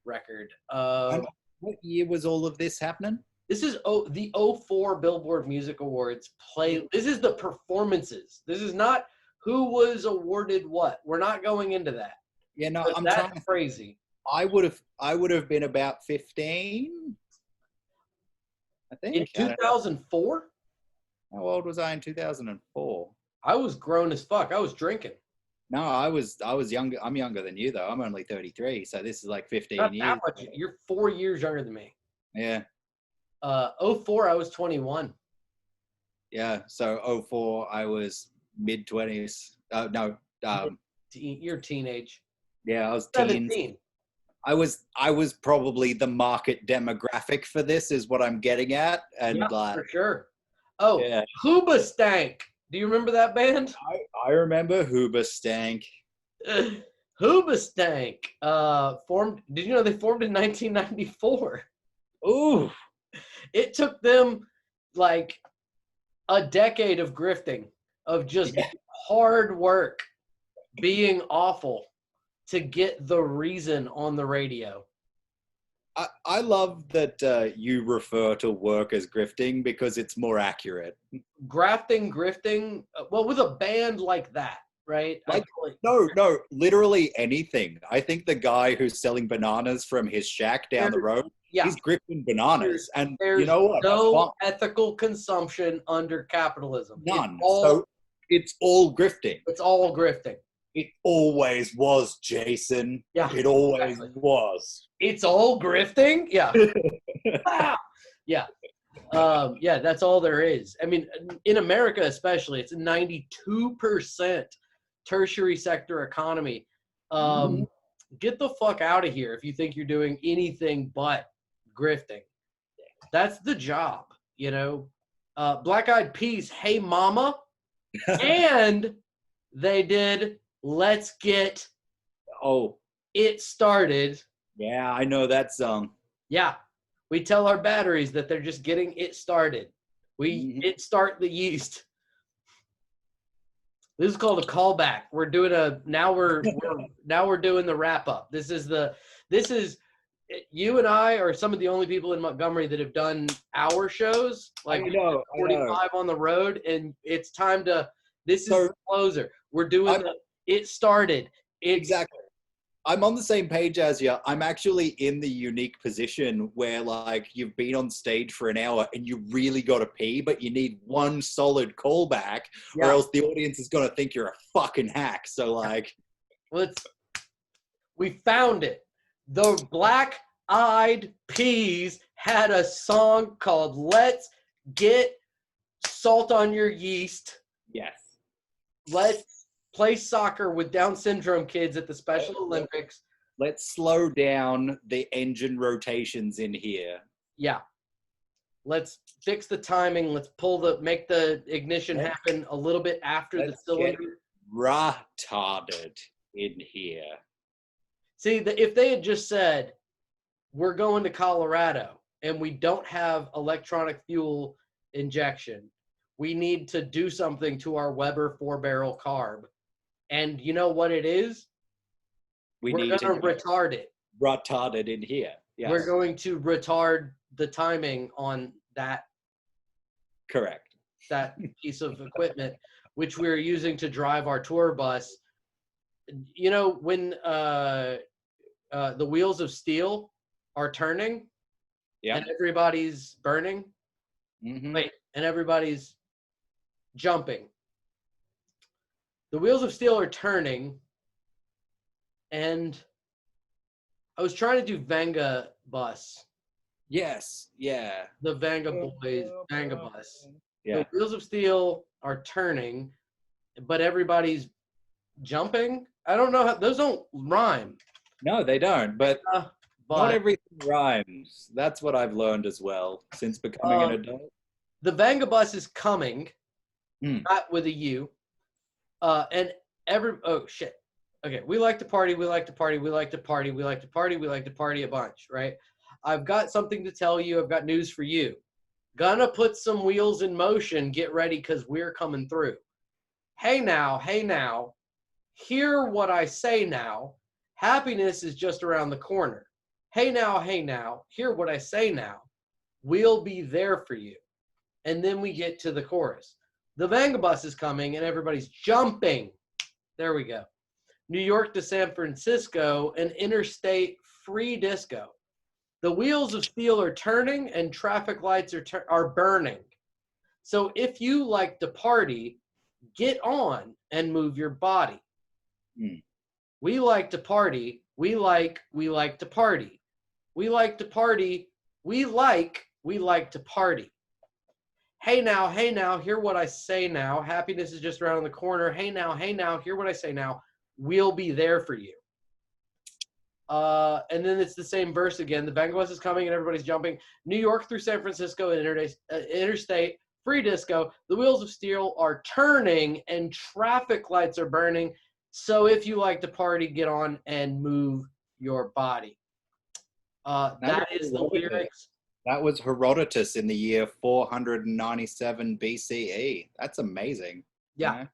record. What year was all of this happening? This is the 04 Billboard Music Awards play. This is the performances. This is not who was awarded what. We're not going into that. Yeah, no, But I'm that's trying to. crazy. I would have been about 15. I think. In 2004, How old was I in 2004? I was grown as fuck. I was drinking. No, I was younger. I'm younger than you though. I'm only 33, so this is like 15 Not years. that much. You're 4 years younger than me. Yeah. 04, I was 21. Yeah. So 04, I was mid 20s. No. You're teenage. Yeah, I was teens. 17. I was probably the market demographic for this, is what I'm getting at, and Yeah, for sure. Oh, yeah. Hoobastank. Do you remember that band? I remember Hoobastank. Hoobastank formed. Did you know they formed in 1994? Ooh. It took them like a decade of grifting, of just hard work, being awful, to get the Reason on the radio. I love that you refer to work as grifting because it's more accurate. Grifting, well, with a band like that, right? No, literally anything. I think the guy who's selling bananas from his shack down the road, he's grifting bananas. And you know what? No ethical consumption under capitalism. None. So it's all grifting. It's all grifting. It always was, Jason. Yeah. It always was. It's all grifting? Yeah. Yeah. Yeah, that's all there is. I mean, in America especially, it's a 92% tertiary sector economy. Get the fuck out of here if you think you're doing anything but grifting. That's the job, you know. Black Eyed Peas, Hey Mama, and they did Let's Get It Started. Yeah, I know that song. Yeah. We tell our batteries that they're just getting it started. It start the yeast. This is called a callback. We're doing now we're doing the wrap up. This is you and I are some of the only people in Montgomery that have done hour shows, like 45 on the road, and it's time to. This is the closer. We're doing it started. Exactly. I'm on the same page as you. I'm actually in the unique position where, like, you've been on stage for an hour and you really got to pee, but you need one solid callback, or else the audience is going to think you're a fucking hack. So, like, we found it. The Black Eyed Peas had a song called "Let's Get salt on your yeast. Yes. Let's play soccer with Down syndrome kids at the Special Olympics. Let's slow down the engine rotations in here. Yeah. Let's fix the timing. Let's make the ignition happen a little bit after the cylinder. Retarded in here. See, if they had just said, we're going to Colorado and we don't have electronic fuel injection, we need to do something to our Weber 4-barrel carb. And you know what it is? We're going to retard it. Retarded in here. Yes. We're going to retard the timing on that. Correct. That piece of equipment, which we're using to drive our tour bus. You know, when the wheels of steel are turning and everybody's burning, and everybody's jumping. The wheels of steel are turning, and I was trying to do Vanga Bus. Yes, yeah. The Vanga Boys, Vanga Bus. Yeah. The wheels of steel are turning, but everybody's jumping. I don't know how, those don't rhyme. No, they don't, but not everything rhymes. That's what I've learned as well since becoming an adult. The Vanga Bus is coming, not with a U. And oh shit. Okay, we like to party, we like to party, we like to party, we like to party, we like to party a bunch, right? I've got something to tell you. I've got news for you. Gonna put some wheels in motion. Get ready, because we're coming through. Hey now, hear what I say now. Happiness is just around the corner. Hey now, hear what I say now. We'll be there for you. And then we get to the chorus. The Vanga Bus is coming and everybody's jumping. There we go. New York to San Francisco, an interstate free disco. The wheels of steel are turning and traffic lights are burning. So if you like to party, get on and move your body. We like to party. We like to party. We like to party. We like to party. Hey now, hear what I say now. Happiness is just around the corner. Hey now, hear what I say now. We'll be there for you. And then it's the same verse again. The Vanga Bus is coming and everybody's jumping. New York through San Francisco, interstate, free disco. The wheels of steel are turning and traffic lights are burning. So if you like to party, get on and move your body. That is the lyrics. That was Herodotus in the year 497 BCE. That's amazing. Yeah.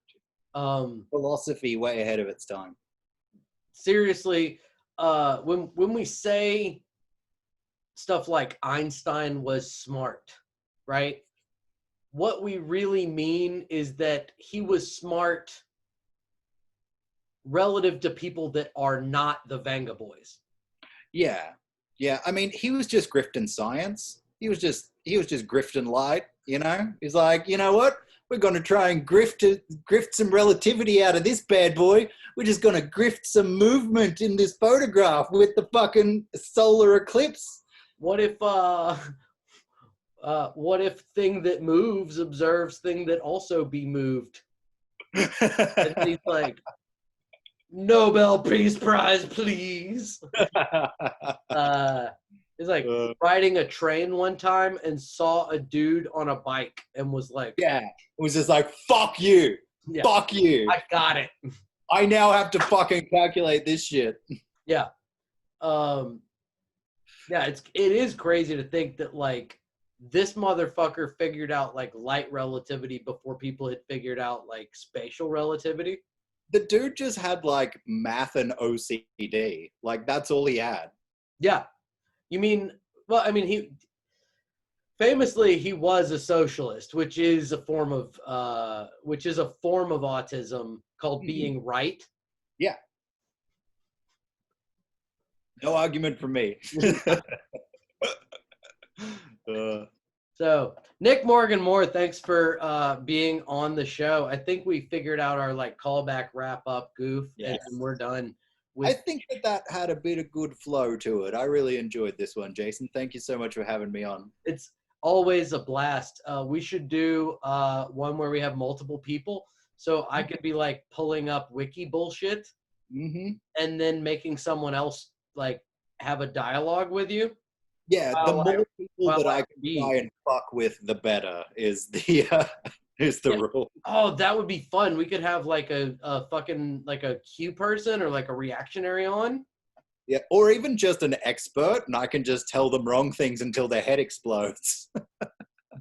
Philosophy way ahead of its time. Seriously, when we say stuff like Einstein was smart, right? What we really mean is that he was smart relative to people that are not the Vanga Boys. Yeah. Yeah, I mean, he was just grifting science. He was just grifting light, you know? He's like, you know what? We're going to try and grift some relativity out of this bad boy. We're just going to grift some movement in this photograph with the fucking solar eclipse. What if thing that moves observes thing that also be moved? And he's like, Nobel Peace Prize, please. He's like riding a train one time and saw a dude on a bike and was like, yeah, it was just like, fuck you. Yeah. Fuck you. I got it. I now have to fucking calculate this shit. Yeah. Yeah, it is crazy to think that like this motherfucker figured out like light relativity before people had figured out like spatial relativity. The dude just had like math and OCD. Like that's all he had. Yeah. You mean, well, I mean, he was a socialist, which is a form of autism called being right. Yeah. No argument from me. So Nick Morgan Moore, thanks for being on the show. I think we figured out our like callback wrap up goof, yes. And we're done. I think that had a bit of good flow to it. I really enjoyed this one, Jason. Thank you so much for having me on. Always a blast. We should do one where we have multiple people. So I could be like pulling up wiki bullshit Mm-hmm. and then making someone else like have a dialogue with you. Yeah, the more people that I can be. try and fuck with, the better is the is the Yeah. rule. Oh, that would be fun. We could have like a fucking like a Q person or like a reactionary on. Yeah, or even just an expert, and I can just tell them wrong things until their head explodes.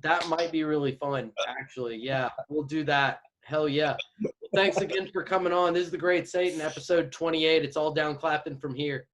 That might be really fun, actually. Yeah, we'll do that. Hell yeah. Well, thanks again for coming on. This is The Great Satan, episode 28. It's all down Clapton from here.